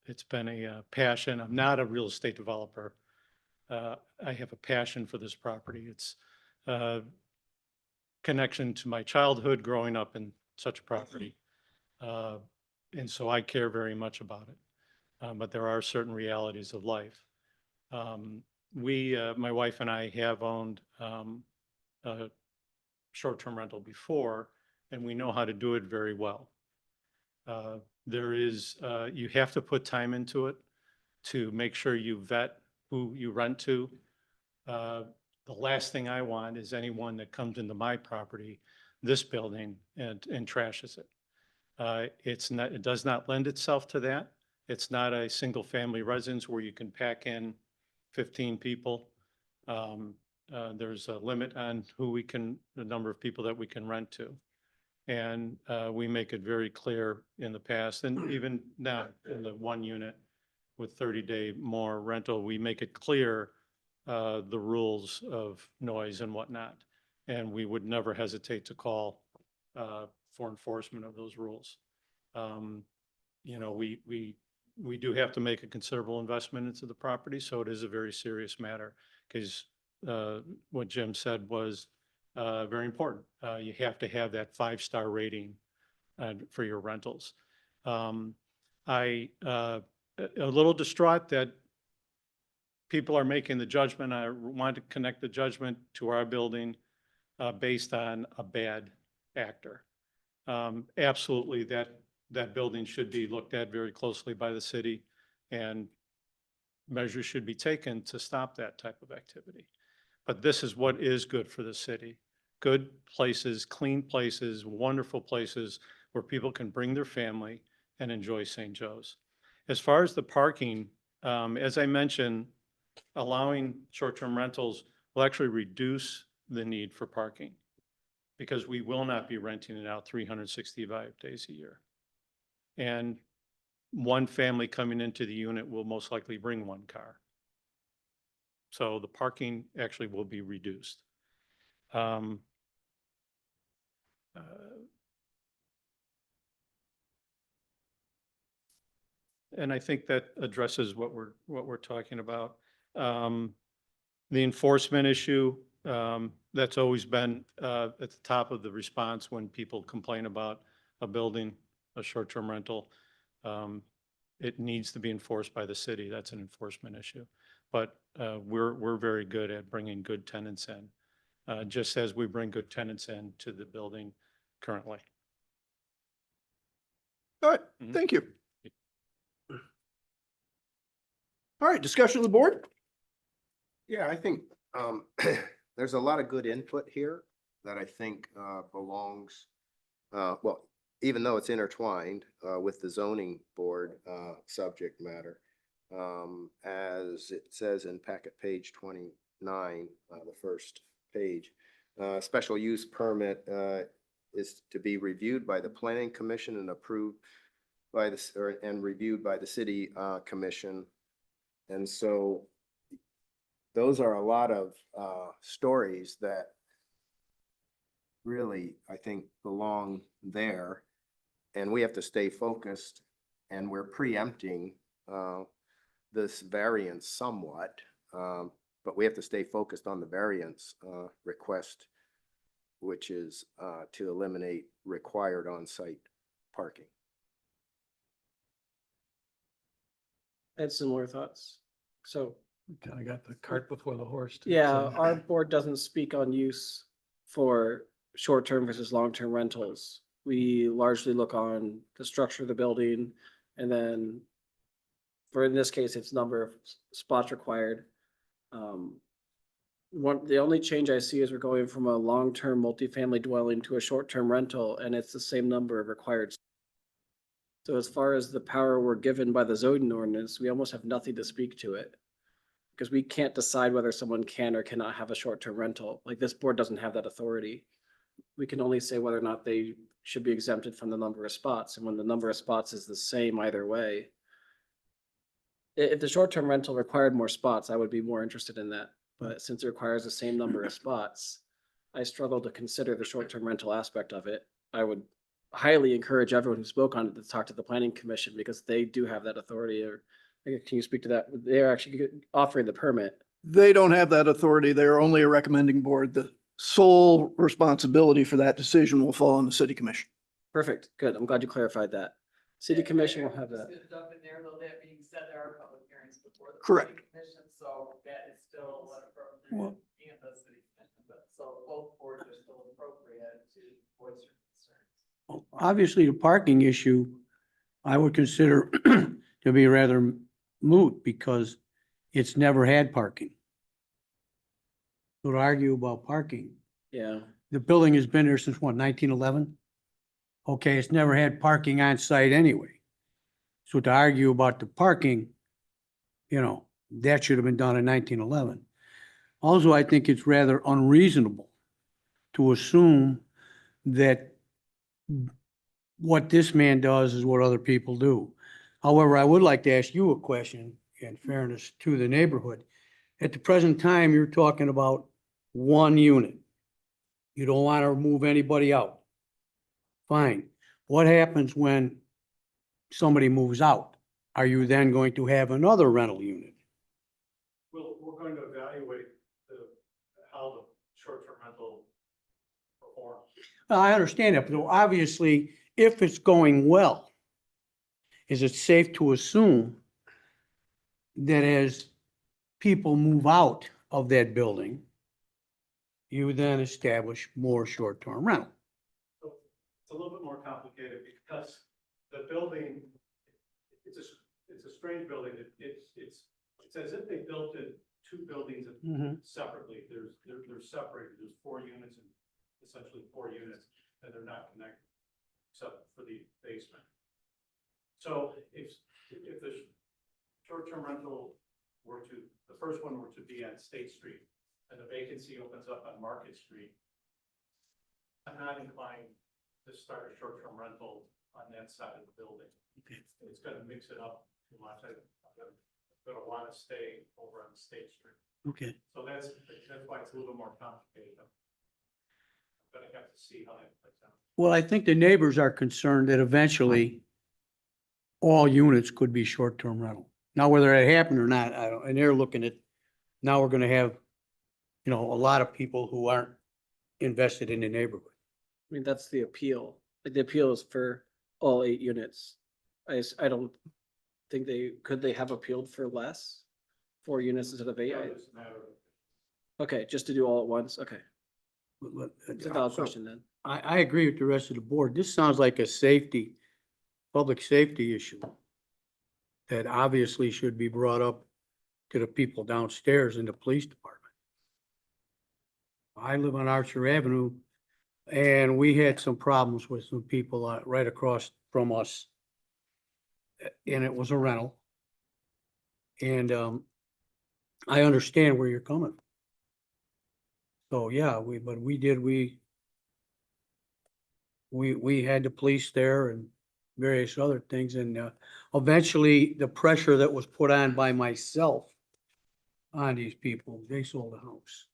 It's been a passion. I'm not a real estate developer. I have a passion for this property. It's connection to my childhood growing up in such a property. And so I care very much about it. But there are certain realities of life. My wife and I have owned a short-term rental before, and we know how to do it very well. You have to put time into it to make sure you vet who you rent to. The last thing I want is anyone that comes into my property, this building, and trashes it. It does not lend itself to that. It's not a single family residence where you can pack in 15 people. There's a limit on the number of people that we can rent to. And we make it very clear in the past, and even now in the one unit with 30-day more rental, we make it clear the rules of noise and whatnot. And we would never hesitate to call for enforcement of those rules. We do have to make a considerable investment into the property, so it is a very serious matter because what Jim said was very important. You have to have that 5-star rating for your rentals. A little distraught that people are making the judgment. I want to connect the judgment to our building based on a bad actor. Absolutely, that building should be looked at very closely by the city, and measures should be taken to stop that type of activity. But this is what is good for the city. Good places, clean places, wonderful places where people can bring their family and enjoy St. Joe's. As far as the parking, as I mentioned, allowing short-term rentals will actually reduce the need for parking because we will not be renting it out 365 days a year. And one family coming into the unit will most likely bring one car. So the parking actually will be reduced. And I think that addresses what we're talking about. The enforcement issue, that's always been at the top of the response when people complain about a building, a short-term rental. It needs to be enforced by the city. That's an enforcement issue. But we're very good at bringing good tenants in, just as we bring good tenants in to the building currently. All right, thank you. All right, discussion of the board? Yeah, I think there's a lot of good input here that I think belongs, well, even though it's intertwined with the zoning board subject matter. As it says in packet page 29, the first page, Special use permit is to be reviewed by the planning commission and approved by and reviewed by the city commission. And so those are a lot of stories that really, I think, belong there. And we have to stay focused, and we're preempting this variance somewhat. But we have to stay focused on the variance request, which is to eliminate required on-site parking. I had similar thoughts. So, Kind of got the cart before the horse. too, yeah, so- our board doesn't speak on use for short-term versus long-term rentals. We largely look on the structure of the building, and then for in this case, it's number of spots required. The only change I see is we're going from a long-term multifamily dwelling to a short-term rental, and it's the same number of required. So as far as the power we're given by the zoning ordinance, we almost have nothing to speak to it. Because we can't decide whether someone can or cannot have a short-term rental. Like, this board doesn't have that authority. We can only say whether or not they should be exempted from the number of spots, and when the number of spots is the same either way. If the short-term rental required more spots, I would be more interested in that, but since it requires the same number of spots, I struggle to consider the short-term rental aspect of it. I would highly encourage everyone who spoke on it to talk to the planning commission, because they do have that authority. Or can you speak to that? They're actually offering the permit. They don't have that authority. They're only a recommending board. The sole responsibility for that decision will fall on the city commission. Perfect, good. I'm glad you clarified that. City commission will have that. Up in there, though, that being said, there are public hearings before the Correct. planning commission, so that is still appropriate Well- and the city commission, but so both boards are still appropriate to voice your concerns. Obviously, the parking issue, I would consider to be rather moot because it's never had parking. So to argue about parking, Yeah, the building has been there since what, 1911? Okay, it's never had parking on site anyway. So to argue about the parking, that should have been done in 1911. Also, I think it's rather unreasonable to assume that what this man does is what other people do. However, I would like to ask you a question in fairness to the neighborhood. At the present time, you're talking about one unit. You don't want to move anybody out. Fine. What happens when somebody moves out? Are you then going to have another rental unit? Well, we're going to evaluate how the short-term rental performs. I understand that, but obviously, if it's going well, is it safe to assume that as people move out of that building, you then establish more short-term rental? So it's a little bit more complicated because the building, it's a strange building. It's as if they built it two buildings separately. They're separated. There's 4 units and essentially 4 units, and they're not connected except for the basement. So if the short-term rental the first one were to be on State Street and the vacancy opens up on Market Street, I'm not inclined to start a short-term rental on that side of the building. It's gonna mix it up too much. I'm gonna wanna stay over on State Street. Okay. So that's why it's a little bit more complicated. I'm gonna have to see how that plays out. Well, I think the neighbors are concerned that eventually all units could be short-term rental. Now, whether that happened or not, I don't, and they're looking at, now we're gonna have, a lot of people who aren't invested in the neighborhood. I mean, that's the appeal. Like, the appeal is for all 8 units. I don't think could they have appealed for less? 4 units instead of 8? It doesn't matter. Okay, just to do all at once, okay. But- It's a valid question then. I agree with the rest of the board. This sounds like a public safety issue that obviously should be brought up to the people downstairs in the police department. I live on Archer Avenue, and we had some problems with some people right across from us. And it was a rental. And I understand where you're coming from. So, yeah, we had the police there and various other things, and, eventually, the pressure that was put on by myself on these people, they sold the house.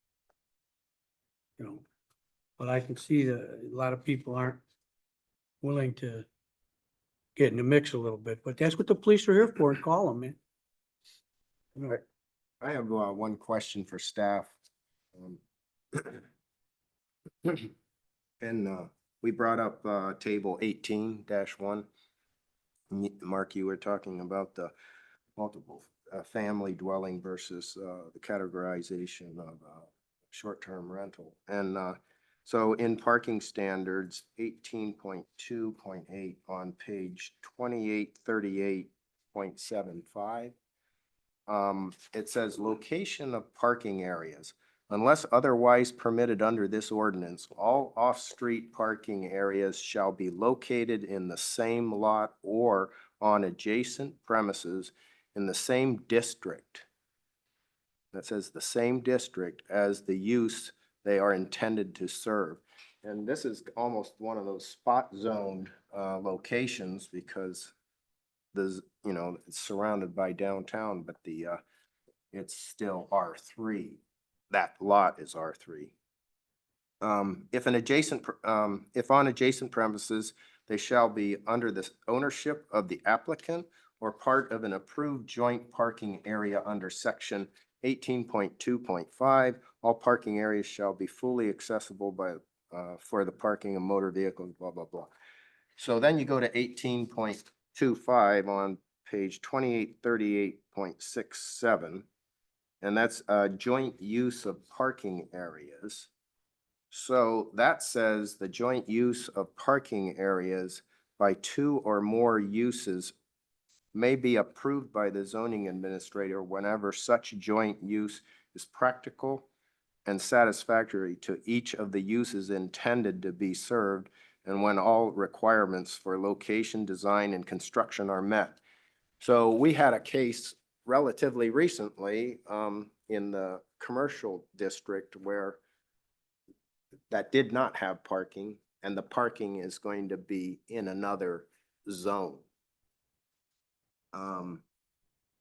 You know, but I can see that a lot of people aren't willing to get in the mix a little bit, but that's what the police are here for, and call them, man. You know, I have one question for staff. And we brought up table 18-1. Mark, you were talking about the multiple family dwelling versus the categorization of short-term rental. And so in parking standards, 18.2.8 on page 2838.75. It says location of parking areas. Unless otherwise permitted under this ordinance, all off-street parking areas shall be located in the same lot or on adjacent premises in the same district. That says the same district as the use they are intended to serve. And this is almost one of those spot zoned locations because there's, you know, it's surrounded by downtown, but it's still R3. That lot is R3. If on adjacent premises, they shall be under the ownership of the applicant or part of an approved joint parking area under section 18.2.5. All parking areas shall be fully accessible for the parking of motor vehicles, blah, blah, blah. So then you go to 18.25 on page 2838.67. And that's joint use of parking areas. So that says the joint use of parking areas by two or more uses may be approved by the zoning administrator whenever such joint use is practical and satisfactory to each of the uses intended to be served, and when all requirements for location, design, and construction are met. So we had a case relatively recently in the commercial district where that did not have parking, and the parking is going to be in another zone. And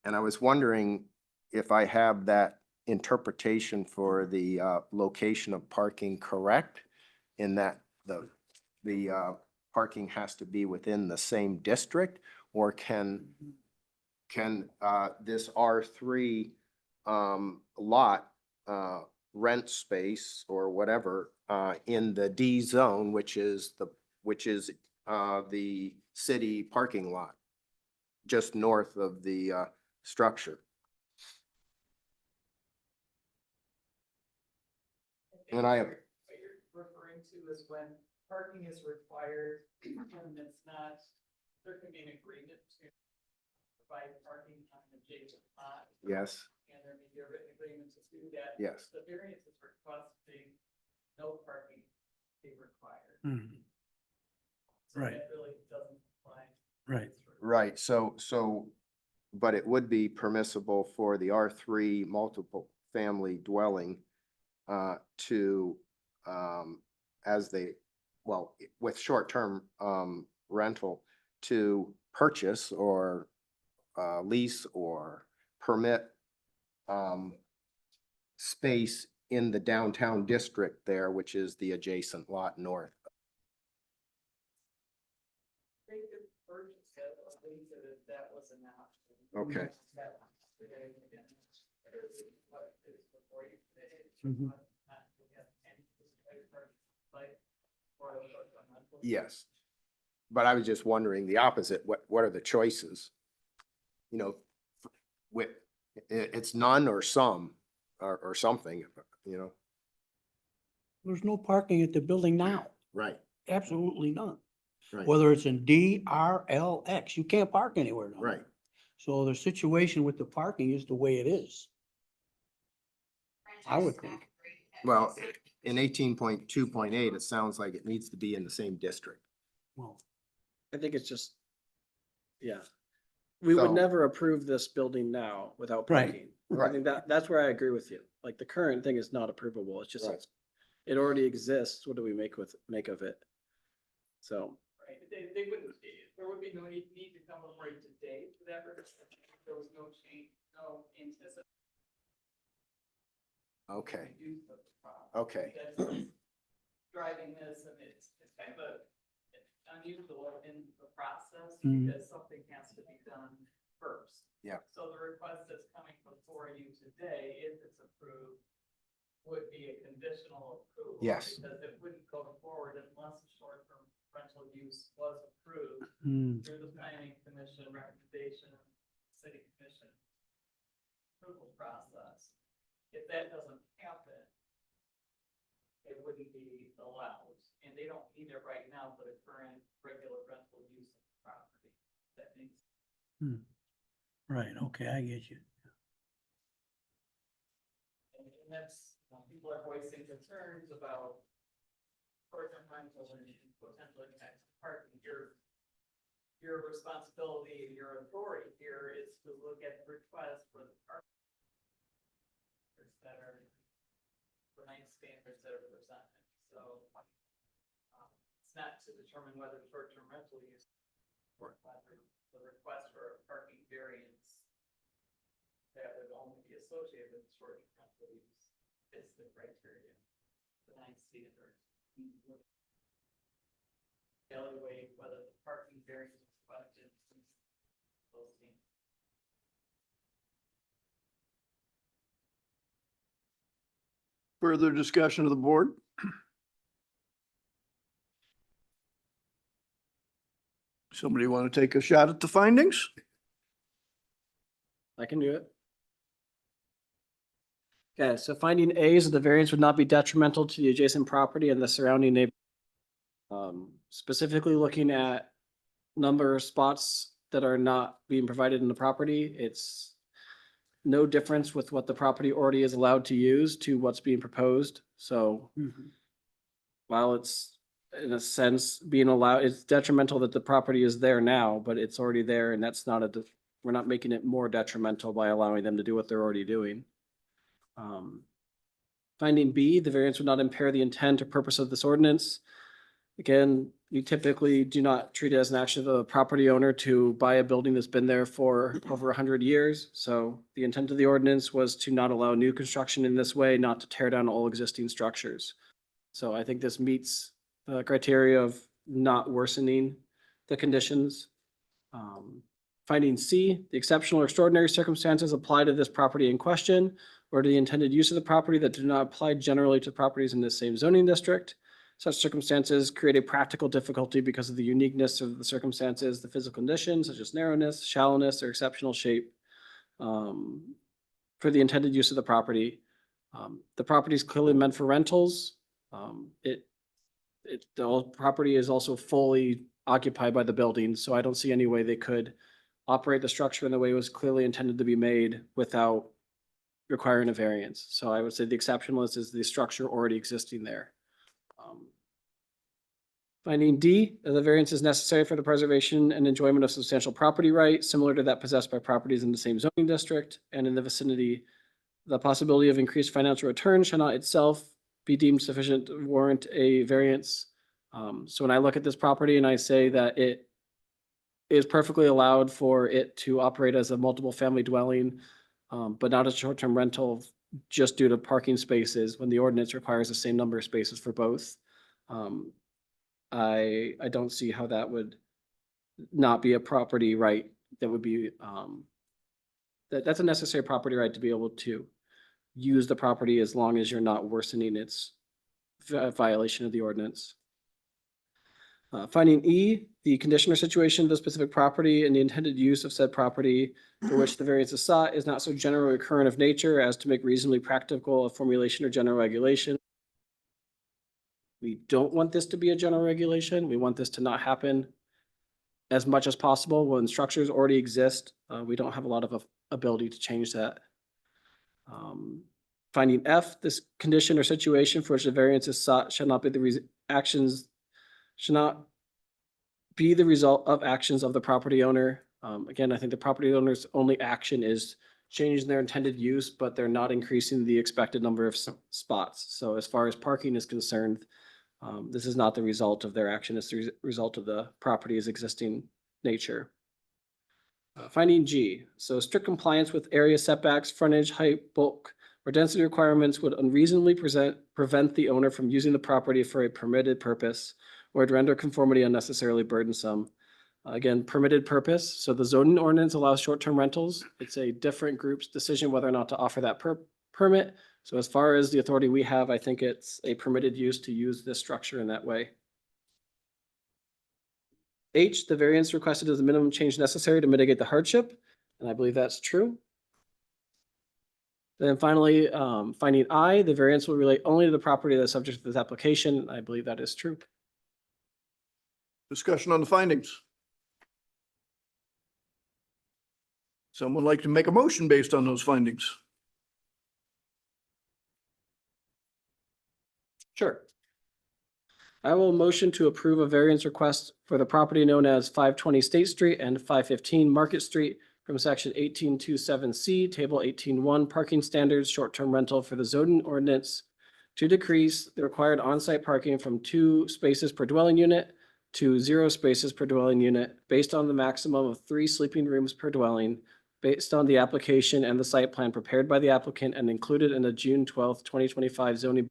I was wondering if I have that interpretation for the location of parking correct, in that the parking has to be within the same district, or can this R3 lot rent space or whatever in the D zone, which is the city parking lot just north of the structure. And I have, What you're referring to is when parking is required and it's not, there can be an agreement to provide parking on an adjacent lot. yes, And there may be a written agreement to do that. yes. The variance is requesting no parking be required. Mhm. So Right. that really doesn't apply. Right. Right, so, but it would be permissible for the R3 multiple family dwelling to, with short-term rental, to purchase or lease or permit space in the downtown district there, which is the adjacent lot north. They could purchase it or lease it if that was an option. Okay. That was today, again, what it is before you today. Mhm. Not to have any specific purchase, like, for a short-term rental. Yes. But I was just wondering the opposite, what are the choices? You know, it's none or some, or something, you know? There's no parking at the building now. Right, Absolutely none. right, Whether it's in D, R, L, X, you can't park anywhere now. right. So the situation with the parking is the way it is. I would think. Well, in 18.2.8, it sounds like it needs to be in the same district. Well, I think it's just, yeah. We would So- never approve this building now without Right. parking. I Right. think that's where I agree with you. Like, the current thing is not approvable. It's just, Right. it already exists. What do we make of it? So, Right, they wouldn't, there would be no need to come up right today for that purpose. There was no change, no anticipation. Okay, Use of the product. okay. That's driving this, and it's kind of unusual in the process because something has to be done first. Yeah. So the request that's coming before you today, if it's approved, would be a conditional approval. Yes. Because it wouldn't go forward unless the short-term rental use was approved Hmm. through the planning commission recommendation, city commission approval process. If that doesn't happen, it wouldn't be allowed, and they don't need it right now for the current regular rental use of the property. That means Right, okay, I get you. And that's, people are voicing concerns about short-term rental and potential impacts to parking. Your responsibility and your authority here is to look at the request for the parking that are the nice standards that are presented. So it's not to determine whether short-term rental use or whether the request for a parking variance that would only be associated with short-term rental use is the criteria, the nice standards. Evaluate whether the parking variance requested meets those standards. Further discussion of the board? Somebody want to take a shot at the findings? I can do it. Okay, so finding A is that the variance would not be detrimental to the adjacent property and the surrounding neighbor. Specifically looking at number of spots that are not being provided in the property, it's no difference with what the property already is allowed to use to what's being proposed. So while it's in a sense being allowed, it's detrimental that the property is there now, but it's already there, and that's not we're not making it more detrimental by allowing them to do what they're already doing. Finding B, the variance would not impair the intent or purpose of this ordinance. Again, you typically do not treat it as an action of a property owner to buy a building that's been there for over 100 years. So the intent of the ordinance was to not allow new construction in this way, not to tear down all existing structures. So I think this meets the criteria of not worsening the conditions. Finding C, the exceptional or extraordinary circumstances apply to this property in question or to the intended use of the property that do not apply generally to properties in the same zoning district. Such circumstances create a practical difficulty because of the uniqueness of the circumstances, the physical conditions such as narrowness, shallowness, or exceptional shape for the intended use of the property. The property is clearly meant for rentals. The whole property is also fully occupied by the building, so I don't see any way they could operate the structure in the way it was clearly intended to be made without requiring a variance. So I would say the exceptionalist is the structure already existing there. Finding D, the variance is necessary for the preservation and enjoyment of substantial property right, similar to that possessed by properties in the same zoning district and in the vicinity. The possibility of increased financial return shall not itself be deemed sufficient to warrant a variance. So when I look at this property and I say that it is perfectly allowed for it to operate as a multiple family dwelling, but not a short-term rental just due to parking spaces when the ordinance requires the same number of spaces for both. I don't see how that would not be a property right that would be, that's a necessary property right to be able to use the property as long as you're not worsening its violation of the ordinance. Finding E, the condition or situation of the specific property and the intended use of said property for which the variance is sought is not so generally recurrent of nature as to make reasonably practical a formulation or general regulation. We don't want this to be a general regulation. We want this to not happen as much as possible when structures already exist. We don't have a lot of ability to change that. Finding F, this condition or situation for which the variance is sought shall not be the should not be the result of actions of the property owner. Again, I think the property owner's only action is changing their intended use, but they're not increasing the expected number of spots. So as far as parking is concerned, this is not the result of their action, it's the result of the property's existing nature. Finding G, so strict compliance with area setbacks, frontage, height, bulk, or density requirements would unreasonably prevent the owner from using the property for a permitted purpose or would render conformity unnecessarily burdensome. Again, permitted purpose, so the zoning ordinance allows short-term rentals. It's a different group's decision whether or not to offer that permit. So as far as the authority we have, I think it's a permitted use to use this structure in that way. H, the variance requested is the minimum change necessary to mitigate the hardship, and I believe that's true. Then finally, finding I, the variance will relate only to the property that is subject to this application. I believe that is true. Discussion on the findings. Someone like to make a motion based on those findings? Sure. I will motion to approve a variance request for the property known as 520 State Street and 515 Market Street from section 1827C, table 18.1, parking standards, short-term rental for the zoning ordinance to decrease the required on-site parking from 2 spaces per dwelling unit to 0 spaces per dwelling unit based on the maximum of 3 sleeping rooms per dwelling, based on the application and the site plan prepared by the applicant and included in the June 12th, 2025 zoning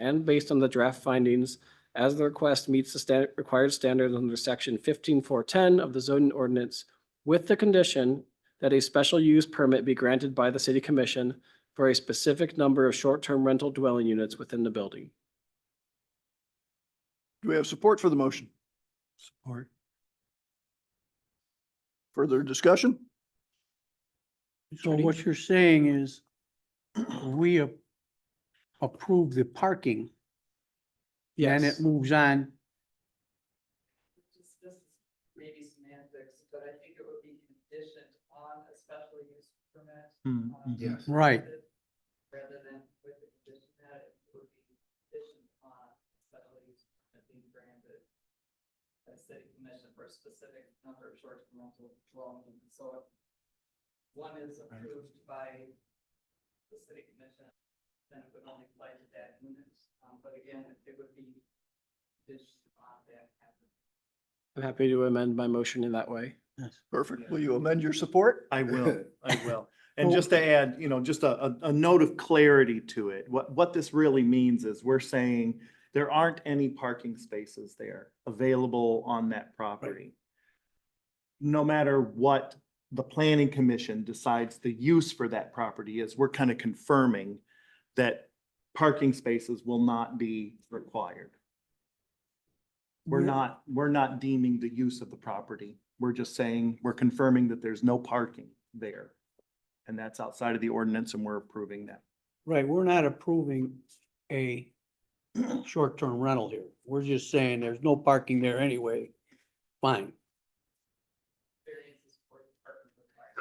and based on the draft findings as the request meets the required standards under section 15.410 of the zoning ordinance with the condition that a special use permit be granted by the city commission for a specific number of short-term rental dwelling units within the building. Do we have support for the motion? Support. Further discussion? So what you're saying is we approve the parking, then Yes. it moves on. Just this is maybe semantics, but I think it would be conditioned on a special use permit. Yes. Right. Rather than with the condition that it would be conditioned on special use permit being granted by city commission for a specific number of short-term rental dwelling units. So if one is approved by the city commission, then it would only apply to that unit. But again, it would be conditioned on that happening. I'm happy to amend my motion in that way. Perfect. Will you amend your support? I will, I will. And just to add, just a note of clarity to it, what this really means is we're saying there aren't any parking spaces there available on that property. No matter what the planning commission decides the use for that property is, we're kind of confirming that parking spaces will not be required. We're not deeming the use of the property. We're just saying, we're confirming that there's no parking there. And that's outside of the ordinance and we're approving that. Right, we're not approving a short-term rental here. We're just saying there's no parking there anyway. Fine. Variances for the parking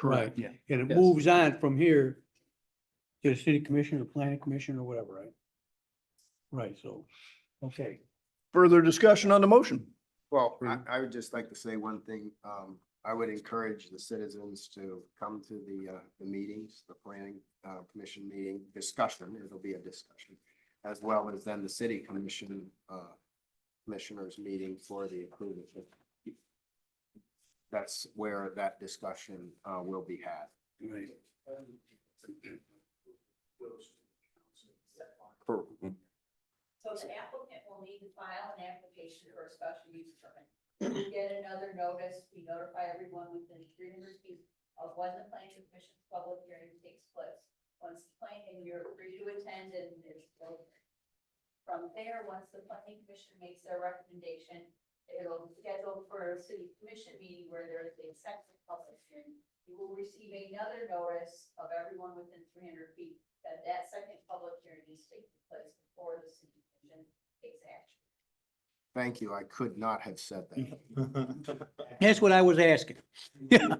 requirement. Right. Yeah. And it Yes. moves on from here to the city commission or planning commission or whatever, right? Right, so, okay. Further discussion on the motion? Well, I would just like to say one thing. I would encourage the citizens to come to the meetings, the planning commission meeting discussion. It'll be a discussion, as well as then the city commission commissioners meeting for the approval. That's where that discussion will be had. Right. So the applicant will need to file an application for a special use permit. We get another notice, we notify everyone within 300 feet of when the planning commission's public hearing takes place. Once the planning, you're free to attend and it's over. From there, once the planning commission makes their recommendation, it'll schedule for a city commission meeting where there is a second public hearing. You will receive another notice of everyone within 300 feet that that second public hearing is taking place before the city commission takes action. Thank you. I could not have said that. That's what I was asking. Yeah.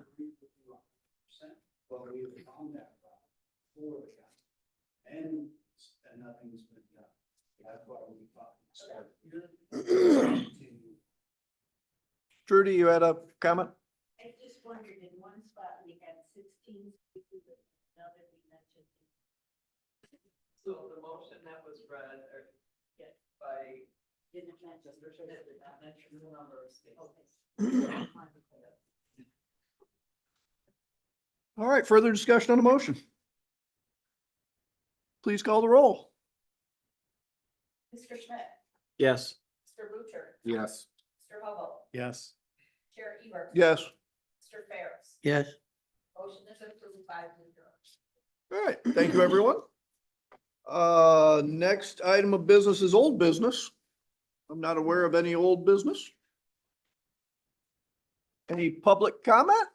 But we found that before the county. And nothing's been done. That's why we thought. Trudy, you had a comment? I just wondered, in one spot, we had 16 parking spaces, now that we mentioned. So the motion that was read, or, yeah, by. Didn't mention. Mr. Schmidt did not mention the number of spaces. All right, further discussion on the motion. Please call the roll. Mr. Schmidt, Yes. Mr. Butcher, Yes. Mr. Hubble, Yes. Chair Eber. Yes. Mr. Ferris. Yes. Motion is approved 5-0. All right, thank you, everyone. Next item of business is old business. I'm not aware of any old business. Any public comment?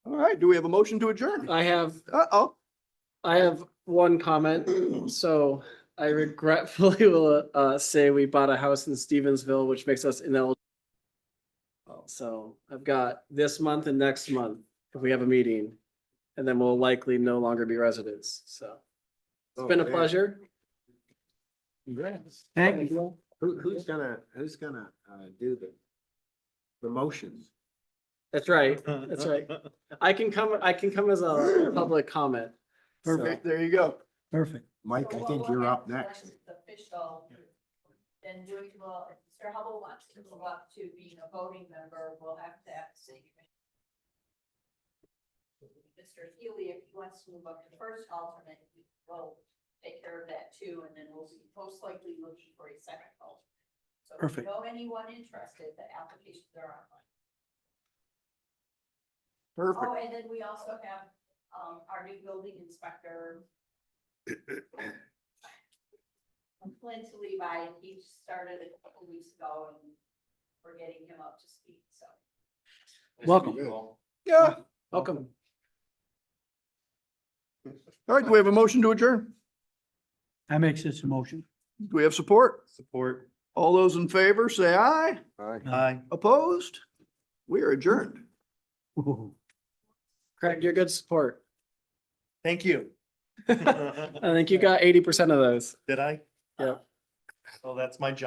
All right, do we have a motion to adjourn? I have Uh-oh. one comment. So I regretfully will say we bought a house in Stevensville, which makes us ineligible. So I've got this month and next month if we have a meeting, and then we'll likely no longer be residents. So it's been a Okay. pleasure. Congrats. Thank you. Who's gonna do the motions? That's right. That's right. I can come as a public comment. So- Perfect, there you go. Perfect. Mike, So I what think will you're up happen when next. it's Official, then doing, well, if Mr. Hubble wants to move up to being a voting member, we'll have to have the city commission. Mr. Healy, if he wants to move up to first alternate, we'll take care of that too, and then we'll be most likely looking for a second alternate. So if you Perfect. know anyone interested, the applications are online. Perfect. Oh, and then we also have, our new building inspector. Clint Levi, and he started a couple weeks ago and we're getting him up to speed, so. Welcome. Yeah. Welcome. All right, do we have a motion to adjourn? That makes this a motion. Do we have support? Support. All those in favor, say aye. Aye. Opposed? We are adjourned. Craig, you're good support. Thank you. I think you got 80% of those. Did I? Yep. Well, that's my job.